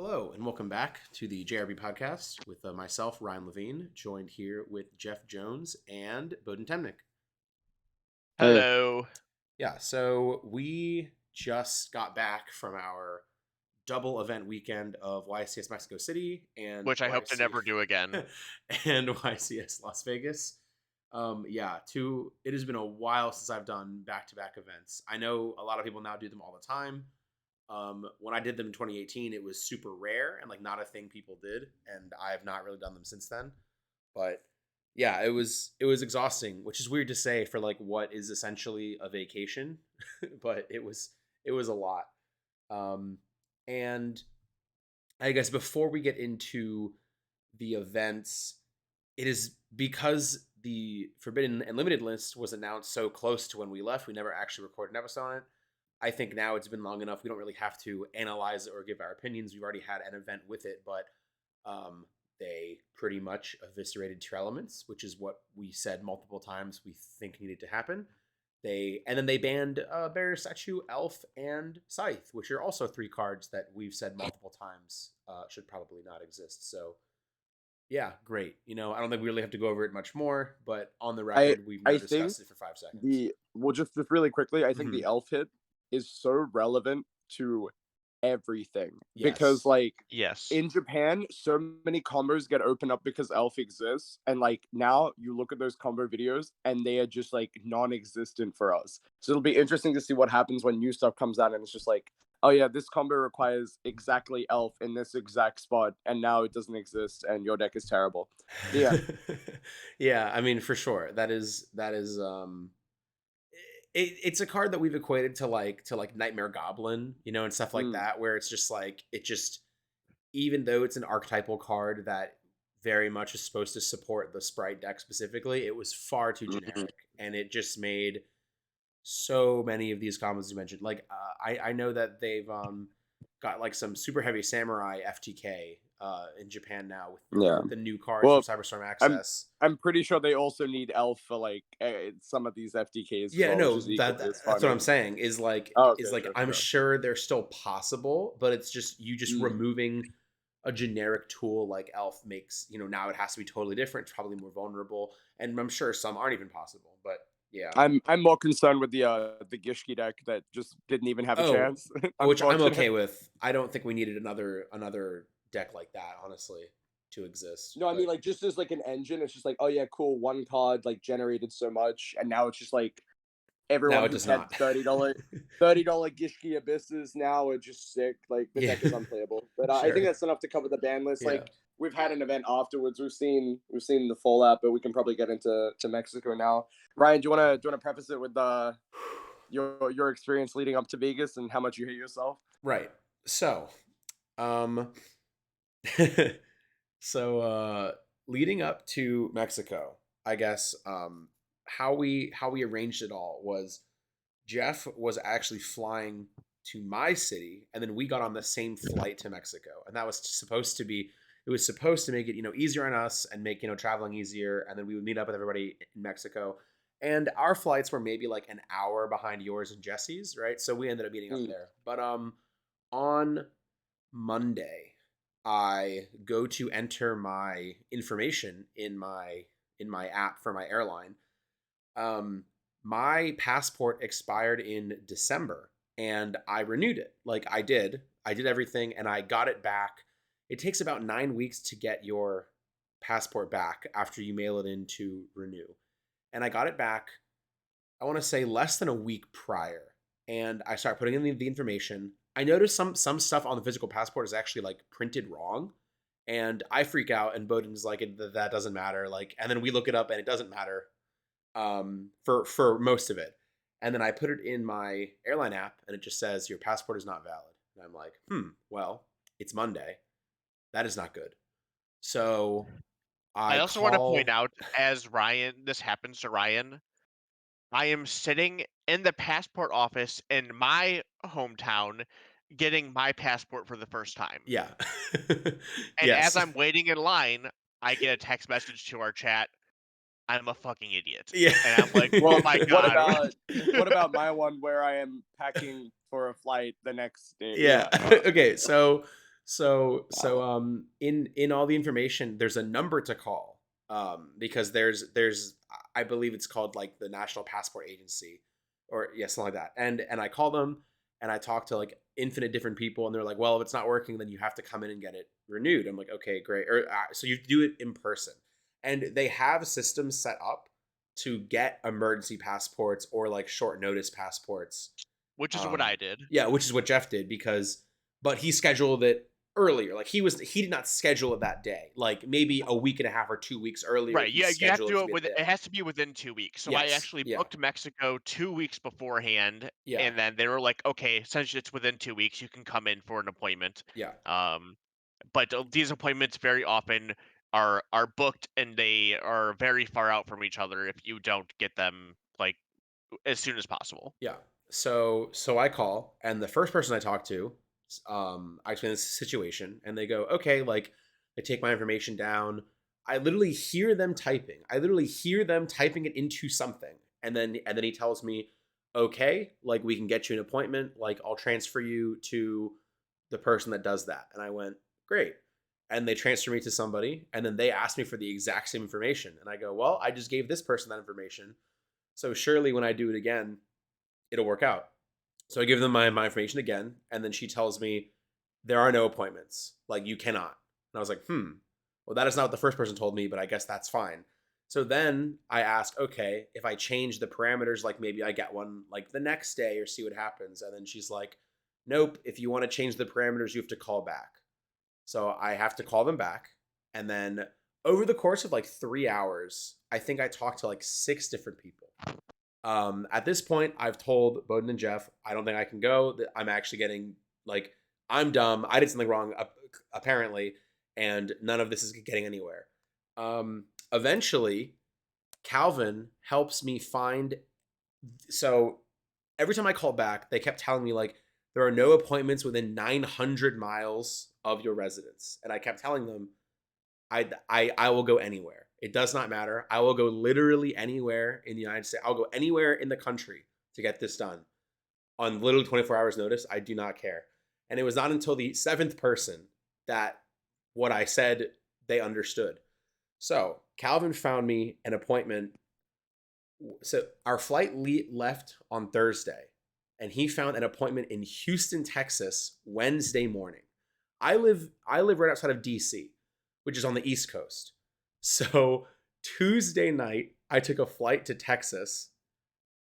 Hello, and welcome back to the JRB podcast with myself, Ryan Levine, joined here with Jeff Jones and Bohdan Temnick. Hey, Hello. Yeah, so we just got back from our double event weekend of YCS Mexico City and Which I hope to never do again. and YCS Las Vegas. It has been a while since I've done back-to-back events. I know a lot of people now do them all the time. When I did them in 2018, it was super rare and like not a thing people did, and I have not really done them since then. But yeah, it was exhausting, which is weird to say for like what is essentially a vacation, but it was a lot. And I guess before we get into the events, it is because the Forbidden and Limited list was announced so close to when we left, we never actually recorded an episode on it. I think now it's been long enough. We don't really have to analyze it or give our opinions. We've already had an event with it, but they pretty much eviscerated tier elements, which is what we said multiple times we think needed to happen. Then they banned Barrier Statue, Elf, and Scythe, which are also three cards that we've said multiple times should probably not exist. So yeah, great. I don't think we really have to go over it much more, but on the record, we've now I think discussed it for 5 seconds. just really quickly, I think Mhm. the elf hit is so relevant to everything because Yes. like Yes. in Japan, so many combos get opened up because elf exists, and like now you look at those combo videos and they are just like non-existent for us. So it'll be interesting to see what happens when new stuff comes out and it's just like, oh yeah, this combo requires exactly elf in this exact spot, and now it doesn't exist, and your deck is terrible. Yeah. Yeah, I mean for sure. That is it's a card that we've equated to like Nightmare Goblin, and stuff like Mm. that, where it's just like it just even though it's an archetypal card that very much is supposed to support the sprite deck specifically, it was far too Mhm. generic, and it just made so many of these combos you mentioned. Like I know that they've got like some super heavy samurai FTK in Japan now Yeah. with the new cards from Well, Cyberstorm I'm Access. I'm pretty sure they also need elf for like some of these FTKs as Yeah, well, which no, is equally as that's what funny. I'm saying. Is like Oh, is okay, like sure, I'm sure. sure they're still possible, but it's just you just Mm. removing a generic tool like Elf makes now it has to be totally different. It's probably more vulnerable, and I'm sure some aren't even possible. But yeah. I'm more concerned with the Gishki deck that just didn't even have a Oh, chance. which I'm Unfortunate. okay with. I don't think we needed another deck like that, honestly, to exist. No, I mean But like just as like an engine, it's just like, oh yeah, cool, one card like generated so much, and now it's just like now everyone it who does had not. $30 Gishki Abysses now are just sick. Like the Yeah, deck is unplayable. But I think sure. that's enough to cover the ban list. Yeah. Like we've had an event afterwards. We've seen the fallout, but we can probably get into Mexico now. Ryan, do you wanna preface it with your experience leading up to Vegas and how much you hate yourself? Right. So, um, so leading up to Mexico, I guess how we arranged it all was Jeff was actually flying to my city, and then we got on the same flight to Mexico, and that was supposed to be it was supposed to make it easier on us and make traveling easier, and then we would meet up with everybody in Mexico. And our flights were maybe like an hour behind yours and Jesse's, right? So we ended up meeting up Mm. there. But on Monday, I go to enter my information in my app for my airline. Um, my passport expired in December, and I renewed it. Like I did everything, and I got it back. It takes about 9 weeks to get your passport back after you mail it in to renew, and I got it back. I want to say less than a week prior, and I start putting in the information. I noticed some stuff on the physical passport is actually like printed wrong, and I freak out. And Bowden's like, that doesn't matter. Like, and then we look it up, and it doesn't matter for most of it. And then I put it in my airline app, and it just says your passport is not valid. And I'm like, well, it's Monday. That is not good. So I I also want to point call. out, as this happens to Ryan, I am sitting in the passport office in my hometown getting my passport for the first time. Yeah. And as Yes. I'm waiting in line, I get a text message to our chat. I'm a fucking idiot. Yeah. And I'm like, oh Well, my what God. about my one where I am packing for a flight the next day? Yeah. Yeah. Okay. So In all the information, there's a number to call, because there's I believe it's called like the National Passport Agency, or yeah, something like that. And I call them and I talk to like infinite different people, and they're like, well, if it's not working, then you have to come in and get it renewed. I'm like, okay, great. Or so you do it in person, and they have systems set up to get emergency passports or like short notice passports. Which is what I did. Yeah, which is what Jeff did, but he scheduled it earlier. Like he did not schedule it that day. Like maybe a week and a half or 2 weeks earlier. Right. Yeah, you have to scheduled do to it be with there. it has to be within 2 weeks. So I Yes. actually Yeah. booked Mexico 2 weeks beforehand, Yeah. and then they were like, okay, since it's within 2 weeks, you can come in for an appointment. Yeah. But these appointments very often are booked, and they are very far out from each other if you don't get them like as soon as possible. Yeah. So I call, and the first person I talk to, I explain this situation, and they go, okay, like they take my information down. I literally hear them typing. I literally hear them typing it into something, and then he tells me, okay, like we can get you an appointment. Like I'll transfer you to the person that does that. And I went, great. And they transfer me to somebody, and then they ask me for the exact same information, and I go, well, I just gave this person that information, so surely when I do it again, it'll work out. So I give them my information again, and then she tells me there are no appointments. Like you cannot. And I was like, well, that is not what the first person told me, but I guess that's fine. So then I asked, okay, if I change the parameters, like maybe I get one like the next day or see what happens. And then she's like, nope, if you want to change the parameters, you have to call back. So I have to call them back. And then over the course of like 3 hours, I think I talked to like 6 different people. At this point, I've told Bohdan and Jeff, I don't think I can go. That I'm actually getting like, I'm dumb. I did something wrong, apparently, and none of this is getting anywhere. Eventually, Calvin helps me find. So every time I called back, they kept telling me like there are no appointments within 900 miles of your residence, and I kept telling them, I will go anywhere. It does not matter. I will go literally anywhere in the United States. I'll go anywhere in the country to get this done on literally 24 hours notice. I do not care. And it was not until the 7th person that what I said they understood. So Calvin found me an appointment. So our flight left on Thursday, and he found an appointment in Houston, Texas, Wednesday morning. I live right outside of DC, which is on the East Coast. So Tuesday night, I took a flight to Texas,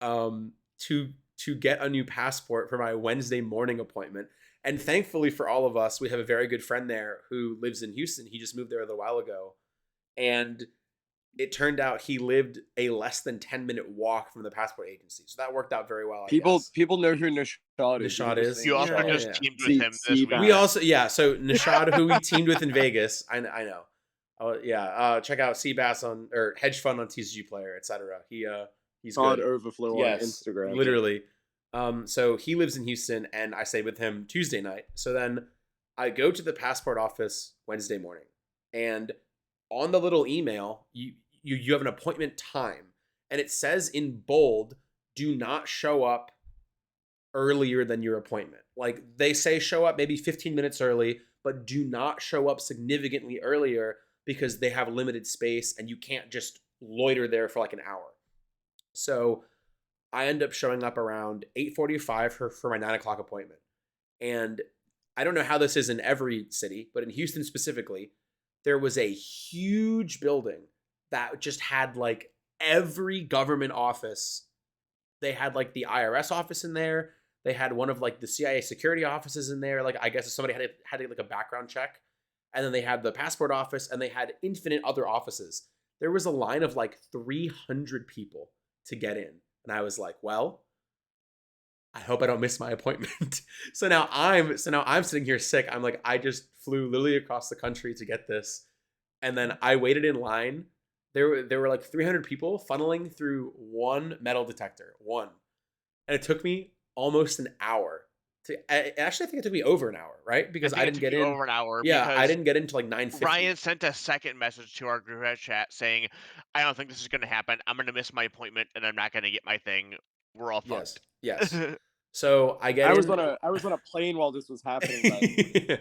to get a new passport for my Wednesday morning appointment. And thankfully for all of us, we have a very good friend there who lives in Houston. He just moved there a little while ago, and it turned out he lived a less than 10-minute walk from the passport agency. So that worked out very well. People know who Nishad is. Nishad is. You also Yeah, just yeah. teamed with him this week. We also, yeah. So Nishad, who we teamed with in Vegas, I know. Oh yeah. Check out Seabass on, or Hedge Fund on TCG Player, etc. He's Todd good. Overflow Yes, on Instagram. literally. So he lives in Houston, and I stayed with him Tuesday night. So then I go to the passport office Wednesday morning, and on the little email, you have an appointment time, and it says in bold, do not show up earlier than your appointment. Like they say show up maybe 15 minutes early, but do not show up significantly earlier because they have limited space and you can't just loiter there for like an hour. So I end up showing up around 8:45 for my 9 o'clock appointment. And I don't know how this is in every city, but in Houston specifically, there was a huge building that just had like every government office. They had like the IRS office in there. They had one of like the CIA security offices in there. Like I guess if somebody had like a background check, and then they had the passport office, and they had infinite other offices. There was a line of like 300 people to get in, and I was like, well, I hope I don't miss my appointment. So now I'm sitting here sick. I'm like, I just flew literally across the country to get this, and then I waited in line. There were like 300 people funneling through one metal detector, one, and it took me almost an hour. Actually, I think it took me over an hour, right? Because I didn't get in over an hour. Yeah, I because didn't get into like 9:50. Ryan sent a second message to our group chat saying, "I don't think this is going to happen. I'm going to miss my appointment, and I'm not going to get my thing. We're all fucked." Yes. So I get I in. was on a plane while this was happening.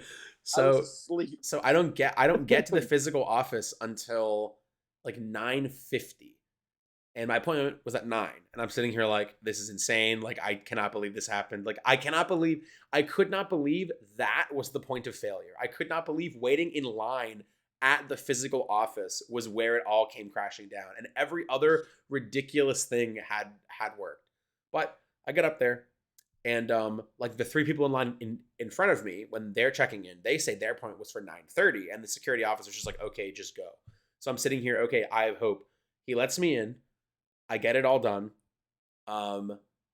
I was So asleep. so I don't get to the physical office until like 9:50. And my appointment was at 9. And I'm sitting here like, this is insane. Like, I cannot believe this happened. Like, I could not believe that was the point of failure. I could not believe waiting in line at the physical office was where it all came crashing down. And every other ridiculous thing had worked. But I get up there, and like the three people in line in front of me, when they're checking in, they say their appointment was for 9:30, and the security officer's just like, okay, just go. So I'm sitting here, okay, I have hope. He lets me in. I get it all done.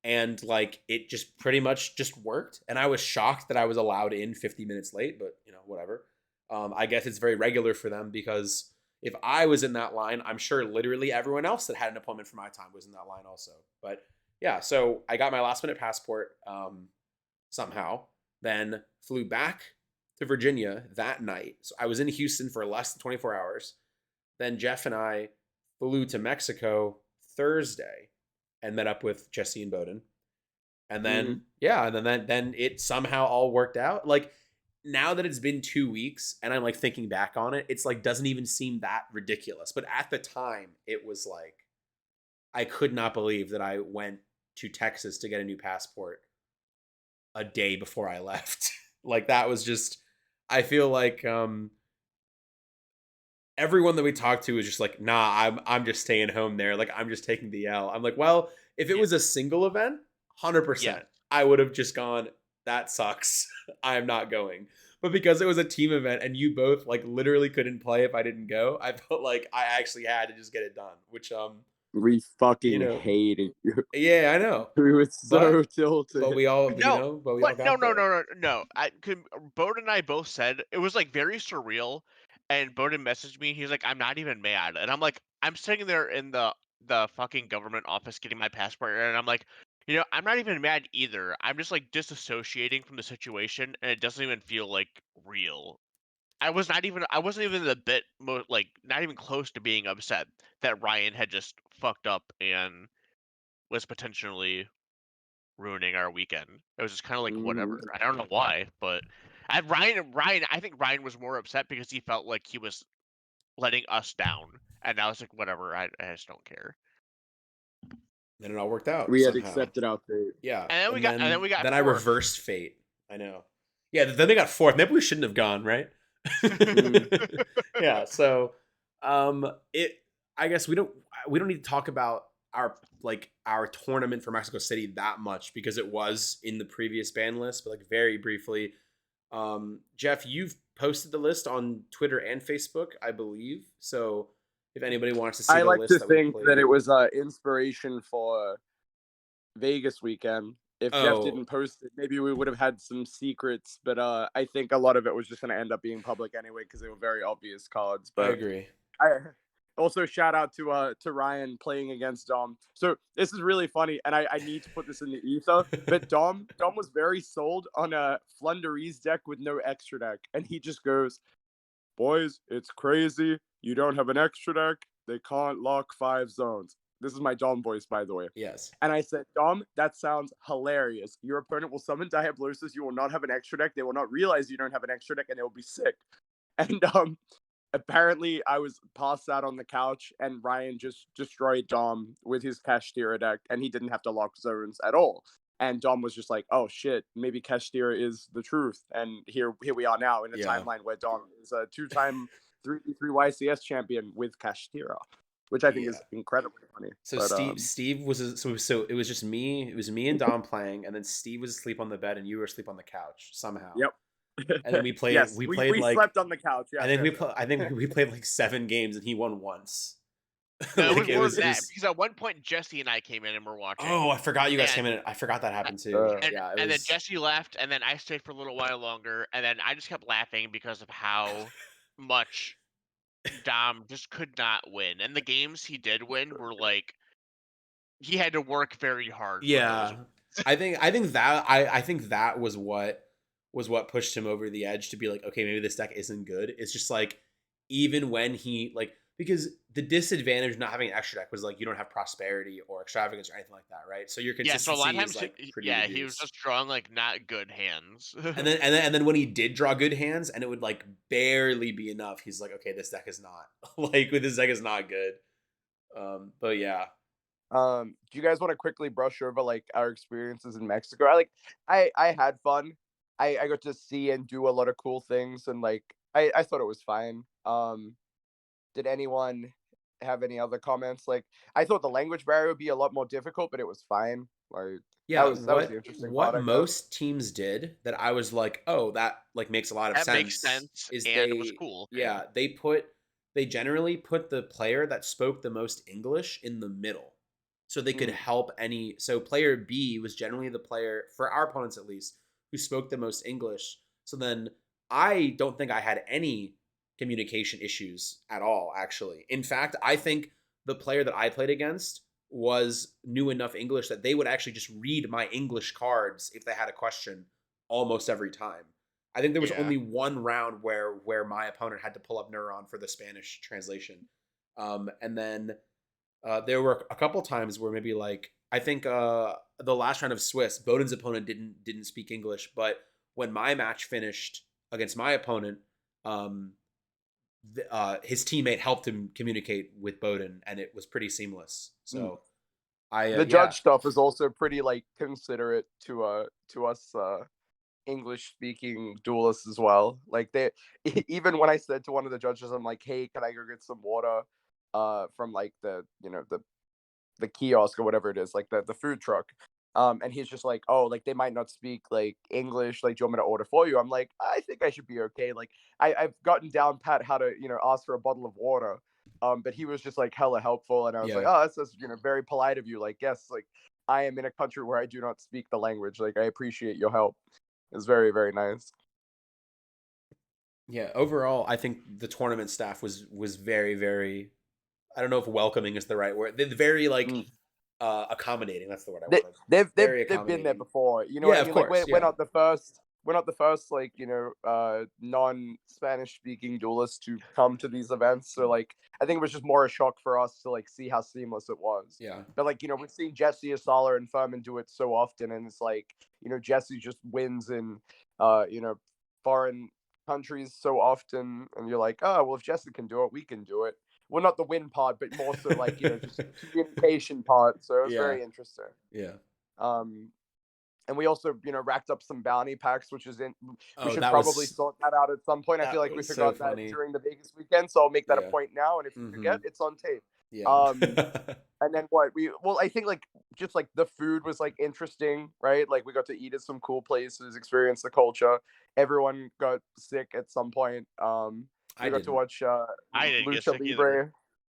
And like it just pretty much just worked. And I was shocked that I was allowed in 50 minutes late, but whatever. I guess it's very regular for them, because if I was in that line, I'm sure literally everyone else that had an appointment for my time was in that line also. But yeah, so I got my last minute passport somehow, then flew back to Virginia that night. So I was in Houston for less than 24 hours. Then Jeff and I flew to Mexico Thursday and met up with Jesse and Bohdan. And then then it somehow all worked out. Like, now that it's been 2 weeks and I'm like thinking back on it, it's like doesn't even seem that ridiculous. But at the time, it was like I could not believe that I went to Texas to get a new passport a day before I left. Like, that was just, I feel like everyone that we talked to was just like, nah, I'm just staying home there. Like, I'm just taking the L. I'm like, well, if it was a single event, 100%, I would have just gone, that sucks. I'm not going. But because it was a team event and you both like literally couldn't play if I didn't go, I felt like I actually had to just get it done, which We fucking hated you. yeah, I know. We were so tilted. But we all, No, but we all got there. no. Bowden and I both said it was like very surreal, and Bowden messaged me. He's like, "I'm not even mad," and I'm like, I'm sitting there in the fucking government office getting my passport, and I'm like, I'm not even mad either. I'm just like disassociating from the situation, and it doesn't even feel like real. I wasn't even a bit like not even close to being upset that Ryan had just fucked up and was potentially ruining our weekend. It was just kind of like whatever. I don't know why, but I think Ryan was more upset because he felt like he was letting us down, and I was like, whatever. I just don't care. Then it all worked out. We had somehow. accepted our fate. Yeah, and then we got. Then I reversed fate. I know. Yeah, then they got fourth. Maybe we shouldn't have gone, right? Yeah. So, it. I guess we don't need to talk about our tournament for Mexico City that much, because it was in the previous ban list. But like very briefly, Jeff, you've posted the list on Twitter and Facebook, I believe. So if anybody wants to see the list, I like to think that it was inspiration for Vegas weekend. If Jeff didn't post it, maybe we would have had some secrets. But I think a lot of it was just going to end up being public anyway, because they were very obvious cards. But I agree. Also, shout out to Ryan playing against Dom. So this is really funny, and I need to put this in the ether. But Dom was very sold on a Flunderies deck with no extra deck, and he just goes, "Boys, it's crazy. You don't have an extra deck. They can't lock 5 zones." This is my Dom voice, by the way. Yes. And I said, Dom, that sounds hilarious. Your opponent will summon Diablosis. You will not have an extra deck. They will not realize you don't have an extra deck, and they will be sick. And apparently, I was passed out on the couch, and Ryan just destroyed Dom with his Kashtira deck, and he didn't have to lock zones at all. And Dom was just like, "Oh shit, maybe Kashtira is the truth." And here we are now in a timeline where Dom is a 2-time 3v3 YCS champion with Kashtira, which I think is incredibly funny. So but, Steve was so it was just me. It was me and Dom playing, and then Steve was asleep on the bed, and you were asleep on the couch somehow. Yep. And then we played. Yes, we slept on the couch. Yeah, I think we played like 7 games, and he won once. No, it was that because at one point Jesse and I came in and were watching. Oh, I forgot you guys came in. I forgot that happened too. And then Jesse left, and then I stayed for a little while longer, and then I just kept laughing because of how much Dom just could not win. And the games he did win were like he had to work very hard. Yeah, I think that was what pushed him over the edge to be like, okay, maybe this deck isn't good. It's just like, even when he like, because the disadvantage of not having an extra deck was like you don't have prosperity or extravagance or anything like that, right? So your Yeah, so a lot of consistency is times, like pretty yeah, he was reduced. just drawing like not good hands. And then when he did draw good hands and it would like barely be enough, he's like, okay, this deck is not like this deck is not good. But yeah, Do you guys want to quickly brush over like our experiences in Mexico? I had fun. I got to see and do a lot of cool things, and like I thought it was fine. Did anyone have any other comments? Like I thought the language barrier would be a lot more difficult, but it was fine. Like yeah. that was the What interesting part, what I guess. most teams did that I was like, oh, that like makes a lot of That makes sense sense, is and it was cool. Yeah. they generally put the player that spoke the most English in the middle. So they could Mm, help any so player B was generally the player for our opponents at least who spoke the most English. So then I don't think I had any communication issues at all actually. In fact, I think the player that I played against was knew enough English that they would actually just read my English cards if they had a question almost every time. I think there was Yeah. only one round where my opponent had to pull up Neuron for the Spanish translation, and then there were a couple times where maybe like I think the last round of Swiss, Boden's opponent didn't speak English, but when my match finished against my opponent, um, his teammate helped him communicate with Boden, and it was pretty seamless. mm. So I The yeah judge stuff is also pretty like considerate to us English speaking duelists as well. Like they even when I said to one of the judges, I'm like, hey, can I go get some water from like the kiosk or whatever it is, like the food truck. And he's just like, oh, like they might not speak like English. Like, do you want me to order for you? I'm like, I think I should be okay. Like, I've gotten down pat how to ask for a bottle of water. But he was just like hella helpful, and I was like, yeah oh, that's very polite of you. Like, yes, like I am in a country where I do not speak the language. Like, I appreciate your help. It's very very nice. yeah. Overall, I think the tournament staff was very very. I don't know if welcoming is the right word. They're very like Mm. accommodating. That's the word I they wanted. they've they've Very they've been there accommodating. before. You know what Yeah, I of mean? Like course. we're Yeah, not the first. We're not the first like non-Spanish speaking duelists to come to these events. So like I think it was just more a shock for us to like see how seamless it was. yeah, But like we've seen Jesse Asala and Furman do it so often, and it's like Jesse just wins in foreign countries so often, and you're like, oh well, if Jesse can do it, we can do it. Well, not the win part, but more so like just the communication part. So it was yeah, very interesting. yeah. Um, and we also, racked up some bounty packs, which is in. We Oh, should probably sort that out at some point. I feel that like we was so forgot that funny. during the Vegas weekend, so I'll make that a Yeah. point now. And if you Mm-hmm. forget, it's on tape. Yeah. Um, and then what I think like just like the food was like interesting, right? Like we got to eat at some cool places, experience the culture. Everyone got sick at some point. I We got to didn't. watch I didn't get Lucha sick either. Libre.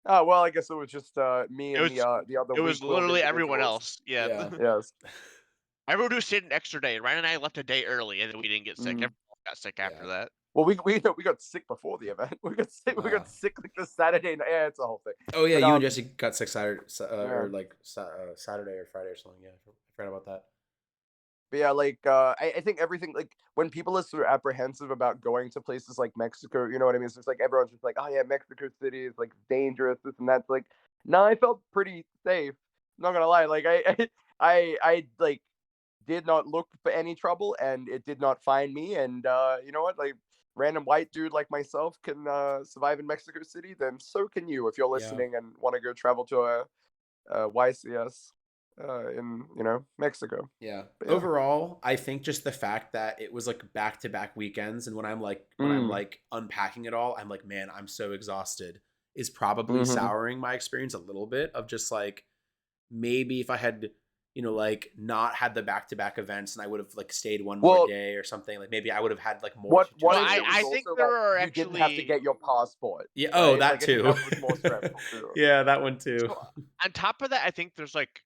Oh well, I guess it was just me It and was the other it was weak-willed literally everyone individuals. else. Yeah. Yeah. Yes. Everyone who stayed an extra day. Ryan and I left a day early, and we didn't get sick. Mm. Everyone got sick Yeah. after that. Well, we got sick before the event. We got sick. We Wow. got sick like the Saturday night. Yeah, it's a whole thing. Oh yeah, But you and Jesse got sick Saturday yeah. or like Saturday or Friday or something. Yeah, I forgot about that. But yeah, like I think everything like when people are sort of apprehensive about going to places like Mexico, you know what I mean? So it's like everyone's just like, oh yeah, Mexico City is like dangerous, this and that's like. No, I felt pretty safe. I'm not gonna lie. Like I like did not look for any trouble, and it did not find me. And you know what? Like random white dude like myself can survive in Mexico City, then so can you if you're Yeah. listening and want to go travel to a YCS in Mexico. Yeah. But yeah. Overall, I think just the fact that it was like back-to-back weekends and when I'm Mm. like unpacking it all, I'm like, man, I'm so exhausted is probably Mm-hmm. souring my experience a little bit of just like maybe if I had like not had the back-to-back events and I would have like stayed one more Well, day or something, like maybe I would have had like more what to Well, if I it was I experience. think also there that are you didn't have to actually get your passport, Yeah, oh, right? that Like I think too. that was more stressful too. Yeah, that one too. so on top of that, I think there's like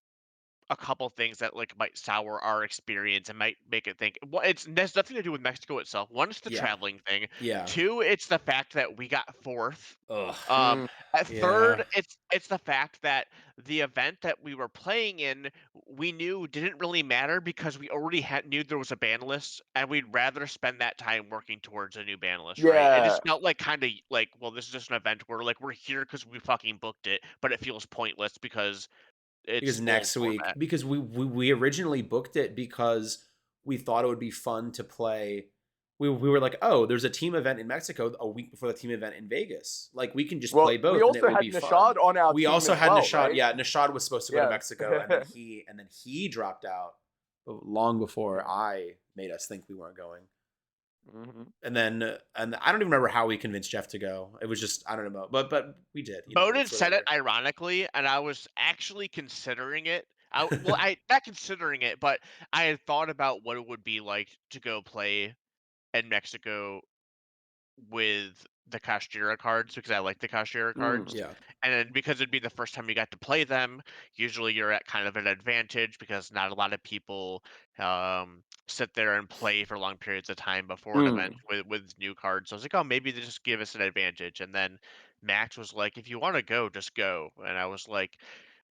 a couple things that like might sour our experience and might make it think. Well, there's nothing to do with Mexico itself. One, it's the Yeah. traveling thing. Yeah. Two, it's the fact that we got fourth. Ugh. Um, Mm. at Yeah. third, it's the fact that the event that we were playing in, we knew didn't really matter because we already knew there was a ban list, and we'd rather spend that time working towards a new ban list, right? It Yeah. just felt like kind of like, well, this is just an event where like we're here because we fucking booked it, but it feels pointless because Because it's old next week, format. because we originally booked it because we thought it would be fun to play. We were like, oh, there's a team event in Mexico a week before the team event in Vegas. Like we can just Well, play we both and it also will had be fun. Nishad on our We team also as had well, Nishad. right? Yeah, Nishad was supposed to go to Yes. Mexico, and then he dropped out long before I made us think we weren't going. Mhm. And I don't even remember how we convinced Jeff to go. It was just I don't know, but we did. Bowden It's said it whatever. ironically, and I was actually considering it. I not considering it, but I had thought about what it would be like to go play in Mexico with the Kashtira cards because I like the Kashtira Mm. cards. Yeah, And then because it'd be the first time you got to play them, usually you're at kind of an advantage because not a lot of people sit there and play for long periods of time before an event Mm. with new cards. So I was like, oh, maybe they just give us an advantage. And then Max was like, if you want to go, just go. And I was like,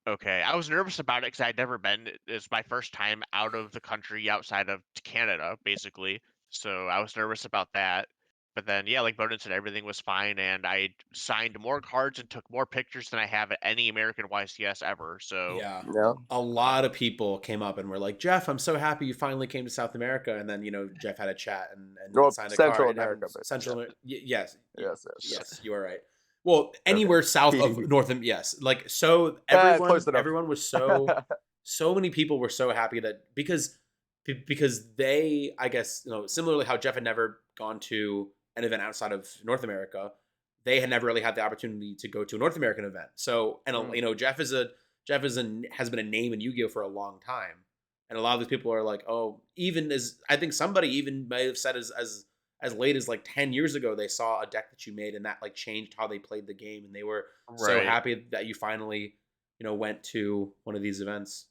okay. I was nervous about it because I'd never been. It's my first time out of the country outside of Canada, basically. So I was nervous about that. But then, yeah, like Bowden said, everything was fine, and I signed more cards and took more pictures than I have at any American YCS ever. So, yeah. Yeah. A lot of people came up and were like, Jeff, I'm so happy you finally came to South America. And then Jeff had a chat and Well, signed a card Central and America, everyone's but Central. yeah. Yes, Yes. Yes. yes, you are right. Well, Okay. anywhere south of North, yes, like so everyone, Close enough. everyone was so many people were so happy that because they, I guess, similarly how Jeff had never gone to an event outside of North America, they had never really had the opportunity to go to a North American event. So, and Mm. Jeff has been a name in Yu-Gi-Oh for a long time, and a lot of these people are like, oh, even as I think somebody even may have said as late as like 10 years ago they saw a deck that you made and that like changed how they played the game, and they were so right. happy that you finally went to one of these events.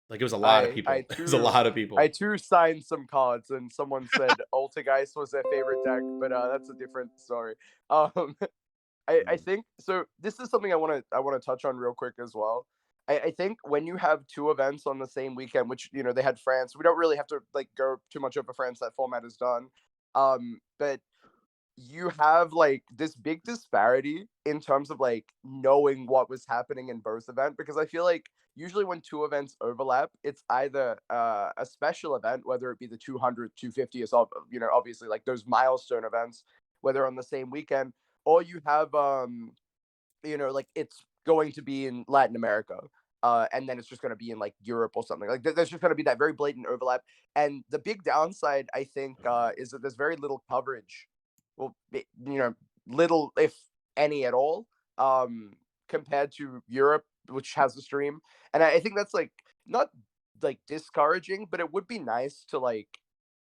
Like it was a lot of I people. It was a too lot of I people. too signed some cards, and someone said Altergeist was their favorite deck, but that's a different story. Um, I think so. This is something I want to touch on real quick as well. I think when you have two events on the same weekend, which they had France, we don't really have to like go too much over France. That format is done. But you have like this big disparity in terms of like knowing what was happening in both event, because I feel like usually when two events overlap, it's either a special event, whether it be the 200 250 or so, obviously like those milestone events, whether on the same weekend, or you have like it's going to be in Latin America, and then it's just going to be in like Europe or something. Like there's just going to be that very blatant overlap. And the big downside, I think, is that there's very little coverage. Well, little if any at all, compared to Europe, which has a stream. And I think that's like not like discouraging, but it would be nice to like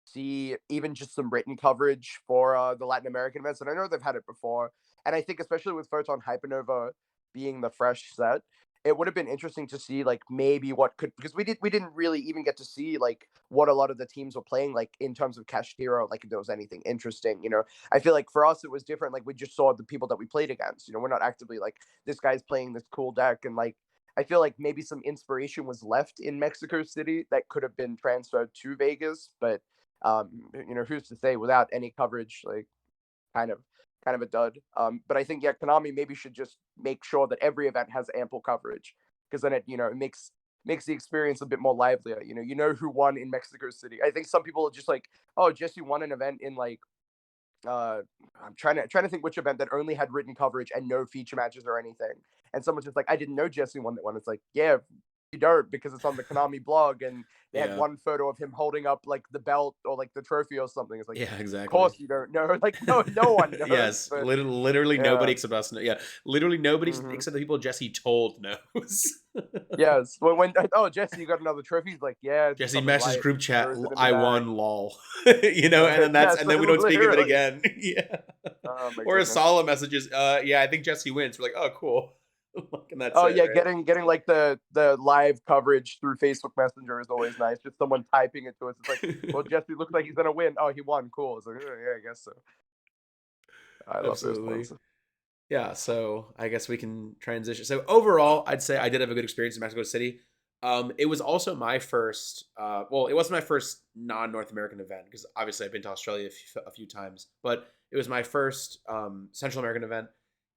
see even just some written coverage for the Latin American events. And I know they've had it before. And I think especially with Photon Hypernova being the fresh set, it would have been interesting to see like maybe what could, because we didn't really even get to see like what a lot of the teams were playing like in terms of Kashtira, like if there was anything interesting. I feel like for us it was different. Like we just saw the people that we played against. We're not actively like this guy's playing this cool deck, and like I feel like maybe some inspiration was left in Mexico City that could have been transferred to Vegas, but who's to say without any coverage, like kind of kind of a dud. But I think yeah, Konami maybe should just make sure that every event has ample coverage, because then it makes the experience a bit more livelier. Who won in Mexico City. I think some people are just like, oh, Jesse won an event in like uh I'm trying to think which event that only had written coverage and no feature matches or anything. And someone's just like, I didn't know Jesse won that one. It's like, yeah, you don't, because it's on the Konami blog and they had Yeah. one photo of him holding up like the belt or like the trophy or something. It's like, Yeah, of exactly. course you don't know. Like no one knows. Yes, But literally yeah. nobody except us. Yeah, literally nobody Hmm. except the people Jesse told knows. Yes. When oh, Jesse, you got another trophy? He's like, yeah, it's Jesse some in messaged light. group chat, Throws it in the I bag. won, lol. And then Yes, and then we don't speak of it literally. again. Yeah. Oh my Or goodness. Asala messages, yeah, I think Jesse wins. We're like, oh, cool. and that's Oh it, yeah, right? getting like the live coverage through Facebook Messenger is always nice. Just someone typing it to us. It's like, well, Jesse looks like he's gonna win. Oh, he won. Cool. It's like, yeah, I guess so. I love those Absolutely. ones. Yeah, so I guess we can transition. So overall, I'd say I did have a good experience in Mexico City. It was also my first. Well, it wasn't my first non-North American event because obviously I've been to Australia a few times, but it was my first Central American event,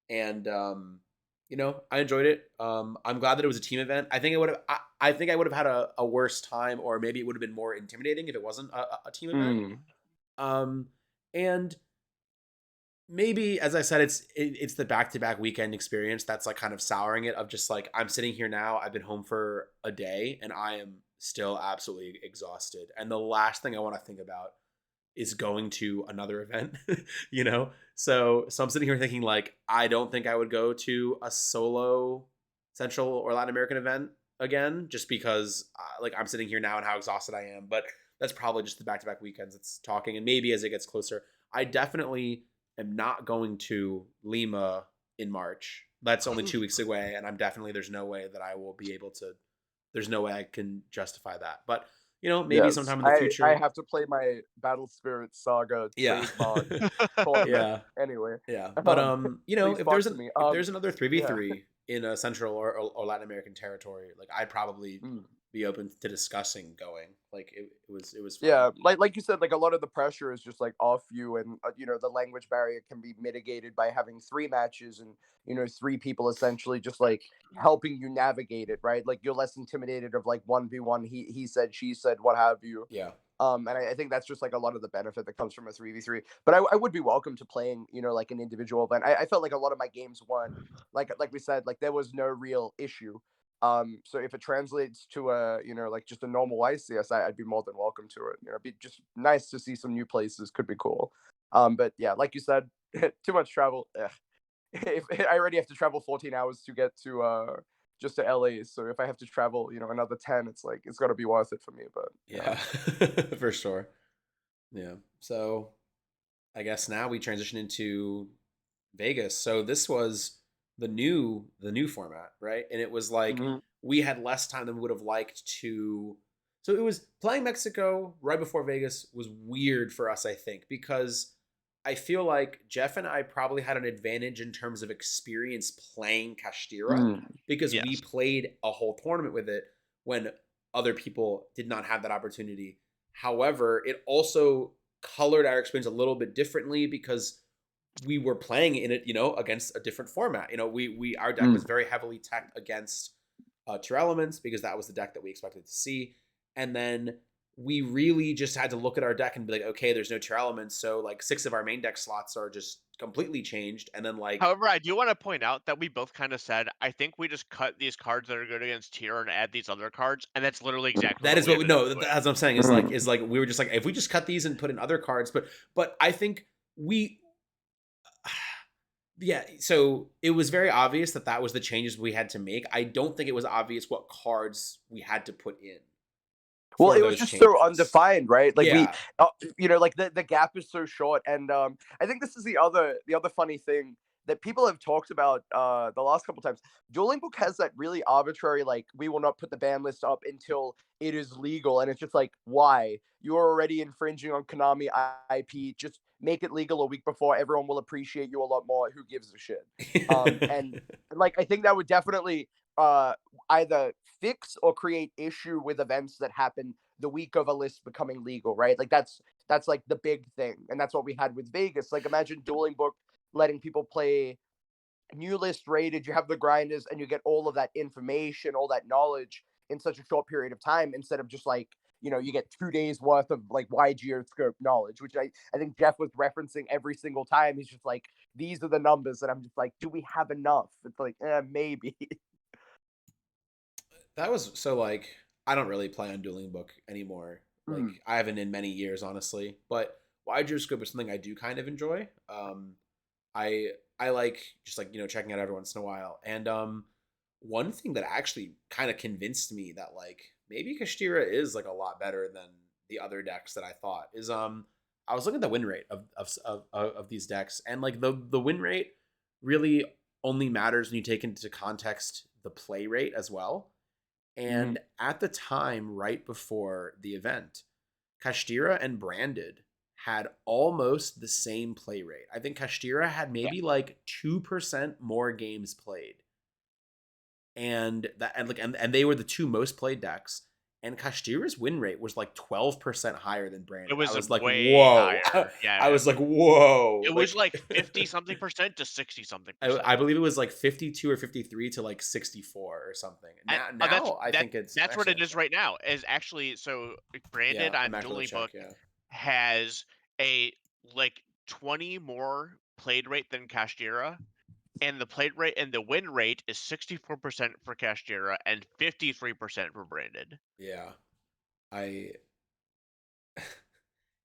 and I enjoyed it. I'm glad that it was a team event. I think it would have. I think I would have had a worse time, or maybe it would have been more intimidating if it wasn't a team event. Mm. Um, and maybe as I said, it's the back-to-back weekend experience that's like kind of souring it, of just like I'm sitting here now, I've been home for a day and I am still absolutely exhausted, and the last thing I want to think about is going to another event. So I'm sitting here thinking like I don't think I would go to a solo Central or Latin American event again, just because like I'm sitting here now and how exhausted I am. But that's probably just the back-to-back weekends it's talking, and maybe as it gets closer, I definitely am not going to Lima in March. That's only 2 weeks away, and there's no way that I will be able to. There's no way I can justify that. But maybe Yes, sometime in the I future. have to play my Battle Spirit Saga Yeah. trademark tournament Yeah. anyway. Yeah. But Please if there's sponsor an me. if there's another Yeah. 3v3 in a Central or Latin American territory, like I'd probably Mm. be open to discussing going. Like it was fun. Yeah, like you said, like a lot of the pressure is just like off you, and the language barrier can be mitigated by having three matches and three people essentially just like helping you navigate it, right? Like you're less intimidated of like 1v1, he said, she said, what have you. Yeah. And I think that's just like a lot of the benefit that comes from a 3v3. But I would be welcome to playing, like an individual event. I felt like a lot of my games weren't like we said, like there was no real issue. So if it translates to a, like just a normal YCS, I'd be more than welcome to it. It'd be just nice to see some new places. Could be cool. But yeah, like you said, too much travel. Ugh. If I already have to travel 14 hours to get to just to LA, so if I have to travel, another 10, it's like it's got to be worth it for me. But Yeah. For sure. Yeah. So I guess now we transition into Vegas. So this was the new format, right? And it was like mhm. we had less time than we would have liked to. So it was playing Mexico right before Vegas was weird for us, I think, because I feel like Jeff and I probably had an advantage in terms of experience playing Kashtira Mm. because we Yes. played a whole tournament with it when other people did not have that opportunity. However, it also colored our experience a little bit differently because we were playing in it, against a different format. We our deck was Mm. very heavily teched against Tier Elements because that was the deck that we expected to see, and then we really just had to look at our deck and be like, okay, there's no Tier Elements, so like 6 of our main deck slots are just completely changed, and then like However, I do want to point out that we both kind of said, I think we just cut these cards that are good against tier and add these other cards, and that's literally exactly that what is we what we ended up know. doing. As I'm saying, is like Mm. is like we were just like if we just cut these and put in other cards, but I think we yeah, so it was very obvious that that was the changes we had to make. I don't think it was obvious what cards we had to put in Well, for it was those just so changes. undefined, right? Like we, Yeah. like the gap is so short, and I think this is the other funny thing that people have talked about the last couple times. Dueling Book has that really arbitrary, like we will not put the ban list up until it is legal, and it's just like why you are already infringing on Konami IP. Just make it legal a week before. Everyone will appreciate you a lot more. Who gives a shit? And like I think that would definitely uh either fix or create issue with events that happen the week of a list becoming legal, right? Like that's like the big thing, and that's what we had with Vegas. Like imagine Dueling Book letting people play new list rated. You have the grinders, and you get all of that information, all that knowledge in such a short period of time, instead of just like you get 2 days worth of like YGO scope knowledge, which I think Jeff was referencing every single time. He's just like, these are the numbers, and I'm just like, do we have enough? It's like, maybe. That was so like I don't really play on Dueling Book anymore. Like Mm. I haven't in many years, honestly. But wide scope is something I do kind of enjoy. I I like just like checking out every once in a while. And one thing that actually kind of convinced me that like maybe Kashtira is like a lot better than the other decks that I thought is I was looking at the win rate of these decks, and like the win rate really only matters when you take into context the play rate as well. And at the time, right before the event, Kashtira and Branded had almost the same play rate. I think Kashtira had maybe like 2% more games played. And they were the two most played decks. And Kashtira's win rate was like 12% higher than It Branded. I was was like, way whoa. higher. Yeah, I was like, whoa. it was like 50 something percent to 60 something percent. I believe it was like 52 or 53 to like 64 or something. Now I think it's that's what it is right now. Is actually so Branded I'm on actually Dueling check, Book has a like 20 more played rate than Kashtira, and the played rate and the win rate is 64% for Kashtira and 53% for Branded. Yeah. I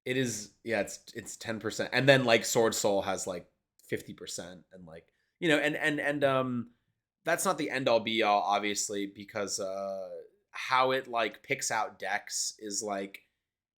it is, yeah, it's 10%. And then like Sword Soul has like 50%, and like, and that's not the end all be all, obviously, because how it like picks out decks is like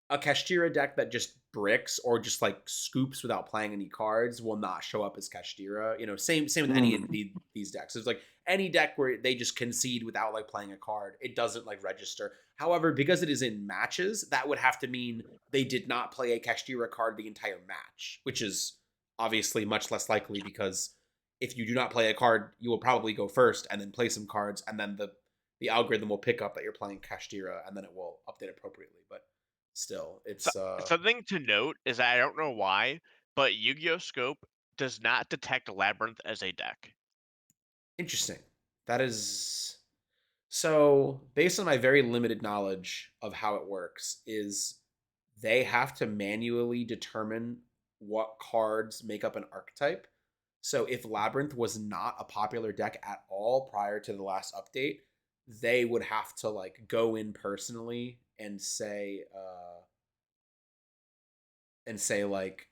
a Kashtira deck that just bricks or just like scoops without playing any cards will not show up as Kashtira. Same with any of these decks. It's like any deck where they just concede without like playing a card, it doesn't like register. However, because it is in matches, that would have to mean they did not play a Kashtira card the entire match, which is obviously much less likely, because if you do not play a card, you will probably go first and then play some cards, and then the algorithm will pick up that you're playing Kashtira, and then it will update appropriately. But still, it's Something to note is that I don't know why, but Yu-Gi-Oh! Scope does not detect Labyrinth as a deck. interesting. That is so, based on my very limited knowledge of how it works, is they have to manually determine what cards make up an archetype. So if Labyrinth was not a popular deck at all prior to the last update, they would have to like go in personally and say like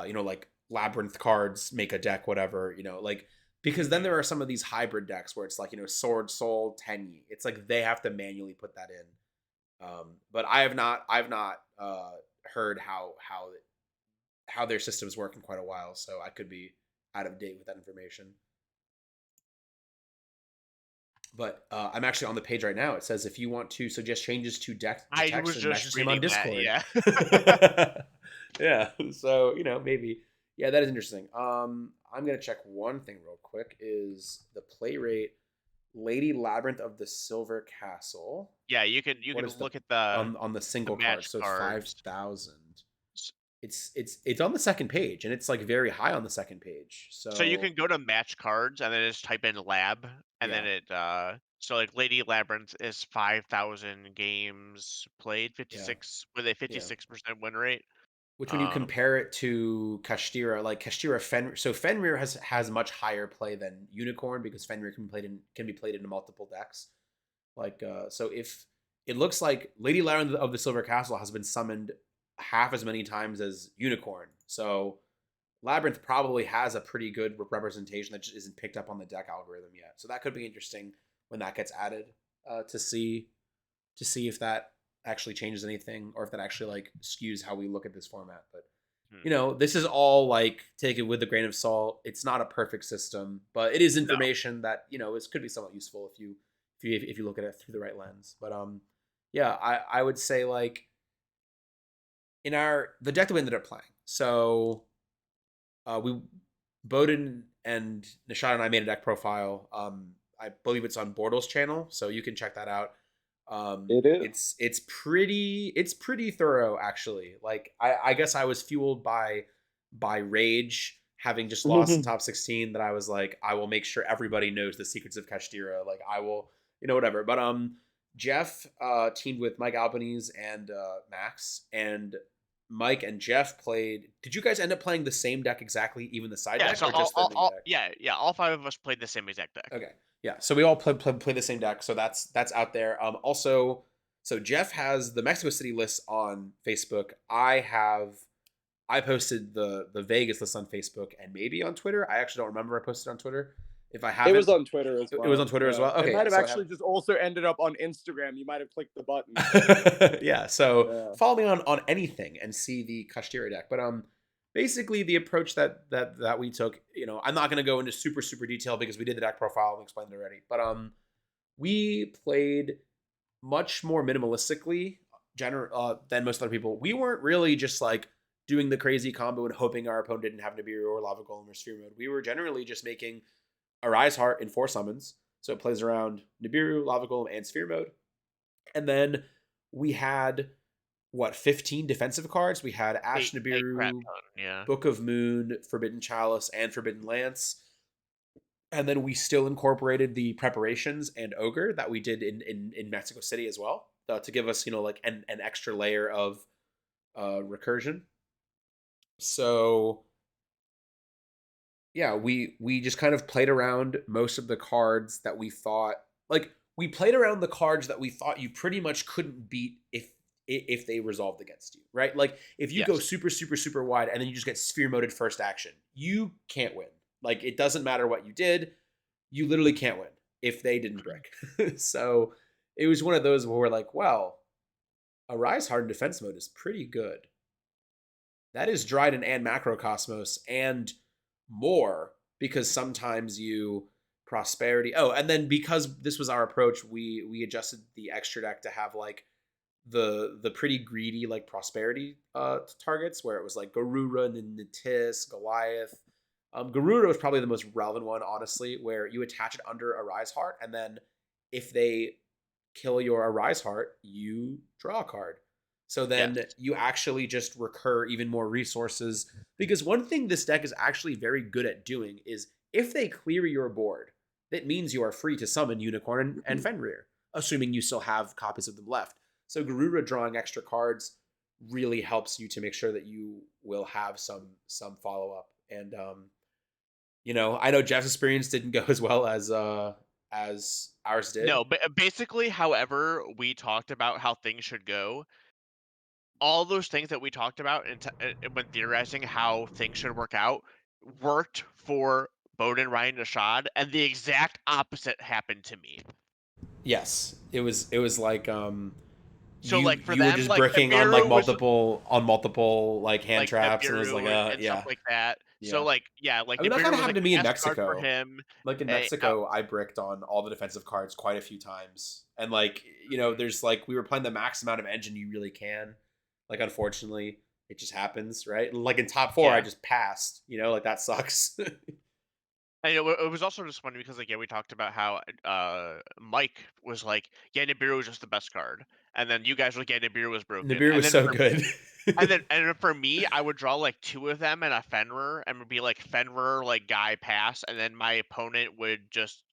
like Labyrinth cards make a deck, whatever, like, because then there are some of these hybrid decks where it's like, Sword Soul Tenyi. It's like they have to manually put that in. But I've not heard how their systems work in quite a while, so I could be out of date with that information. But I'm actually on the page right now. It says if you want to suggest changes to deck I text, was then just message him on reading that, Discord. yeah. Yeah. So maybe, yeah, that is interesting. I'm gonna check one thing real quick. Is the play rate Lady Labyrinth of the Silver Castle? Yeah, you can What is look at the on the single card? match So it's cards. 5,000. It's on the second page, and it's like very high on the second page. So you can go to match cards and then just type in lab, and then it so like Lady Labyrinth is 5,000 games played, 56 with a 56% win rate. Which, when you compare it to Kashtira, like Kashtira Fenrir, so Fenrir has much higher play than Unicorn, because Fenrir can be played in multiple decks. Like so if it looks like Lady Labyrinth of the Silver Castle has been summoned half as many times as Unicorn. So Labyrinth probably has a pretty good representation that just isn't picked up on the deck algorithm yet. So that could be interesting when that gets added, to see if that actually changes anything, or if that actually like skews how we look at this format. But this is all like, take it with a grain of salt. It's not a perfect system, but it is information that it could be somewhat useful if you look at it through the right lens. But yeah, I would say like in the deck that we ended up playing. So Bohdan and Nishad and I made a deck profile. I believe it's on Bordel's channel, so you can check that out. It is. It's pretty thorough, actually. Like I guess I was fueled by rage, having just lost in top 16, that I was like, I will make sure everybody knows the secrets of Kashtira. Like I will, whatever. But Jeff teamed with Mike Albanese and Max, and Mike and Jeff played. Did you guys end up playing the same deck exactly, even the side deck, So or just the main deck? all 5 of us played the same exact deck. Okay. Yeah, so we all play the same deck, so that's out there. Also, so Jeff has the Mexico City list on Facebook. I posted the Vegas list on Facebook and maybe on Twitter. I actually don't remember. I posted on Twitter. If I haven't, it was on Twitter as well. It was on Twitter as well. Okay, it might have actually just also ended up on Instagram. You might have clicked the button. Yeah. So follow me on anything and see the Kashtira deck. But basically the approach that we took, I'm not going to go into super detail because we did the deck profile and explained it already, but we played much more minimalistically than most other people. We weren't really just like doing the crazy combo and hoping our opponent didn't have Nibiru or Lava Golem or Sphere Mode. We were generally just making a Rise Heart in 4 summons, so it plays around Nibiru, Lava Golem, and Sphere Mode. And then we had 15 defensive cards. We had Ash A crap Nibiru, ton, yeah. Book of Moon, Forbidden Chalice, and Forbidden Lance. And then we still incorporated the preparations and Ogre that we did in Mexico City as well, to give us, like an extra layer of recursion. So yeah, we just kind of played around most of the cards that we thought, like, we played around the cards that we thought you pretty much couldn't beat if they resolved against you, right? Like, if you go super wide and then you just get sphere moded first action, you can't win. Like, it doesn't matter what you did, you literally can't win if they didn't brick. So it was one of those where we're like, well, a Rise Hard in defense mode is pretty good. That is Dryden and Macrocosmos and more, because sometimes you prosperity. Oh, and then because this was our approach, we adjusted the extra deck to have like the pretty greedy like prosperity targets, where it was like Garura, Natis, Goliath. Garura was probably the most relevant one, honestly, where you attach it under a Rise Heart, and then if they kill your Arise Heart, you draw a card. So then you actually just recur even more resources. Because one thing this deck is actually very good at doing is, if they clear your board, that means you are free to summon Unicorn and Fenrir, assuming you still have copies of them left. So Garura drawing extra cards really helps you to make sure that you will have some follow-up. And I know Jeff's experience didn't go as well as ours did. No, but basically, however we talked about how things should go, all those things that we talked about when theorizing how things should work out worked for Bohdan, Ryan, Nishad, and the exact opposite happened to me. Yes, it was like So like for you were them, just like bricking on like multiple like hand like traps, and it was Nibiru like and stuff yeah. like that. Yeah. So like like I mean, that Nibiru kind of was happened like to the me in best card for Mexico. him. Like in Mexico, I bricked on all the defensive cards quite a few times. And like, there's like, we were playing the max amount of engine you really can. Like, unfortunately, it just happens, right? Like in top 4, I just passed, like that sucks. And it was also just funny because like we talked about how Mike was like, yeah, Nibiru was just the best card, and then you guys were like, yeah, Nibiru was broken, Nibiru and was then so good. and then for me, I would draw like 2 of them and a Fenrir, and would be like Fenrir like guy pass, and then my opponent would just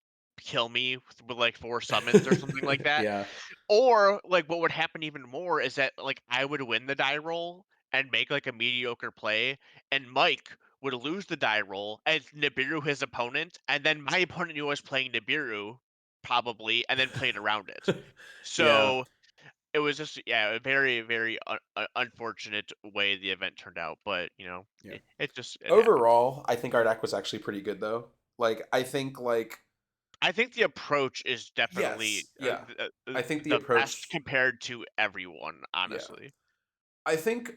kill me with like 4 summons or something like that. Yeah. Or like what would happen even more is that like I would win the die roll and make like a mediocre play, and Mike would lose the die roll and Nibiru his opponent, and then my opponent knew I was playing Nibiru probably, and then played around it. Yeah. So it was just a very unfortunate way the event turned out, but Yeah. it happened. Overall, I think our deck was actually pretty good though. Like, I think like, I think the approach is definitely yes, yeah. I think the the best approach, compared to everyone, yeah. honestly. I think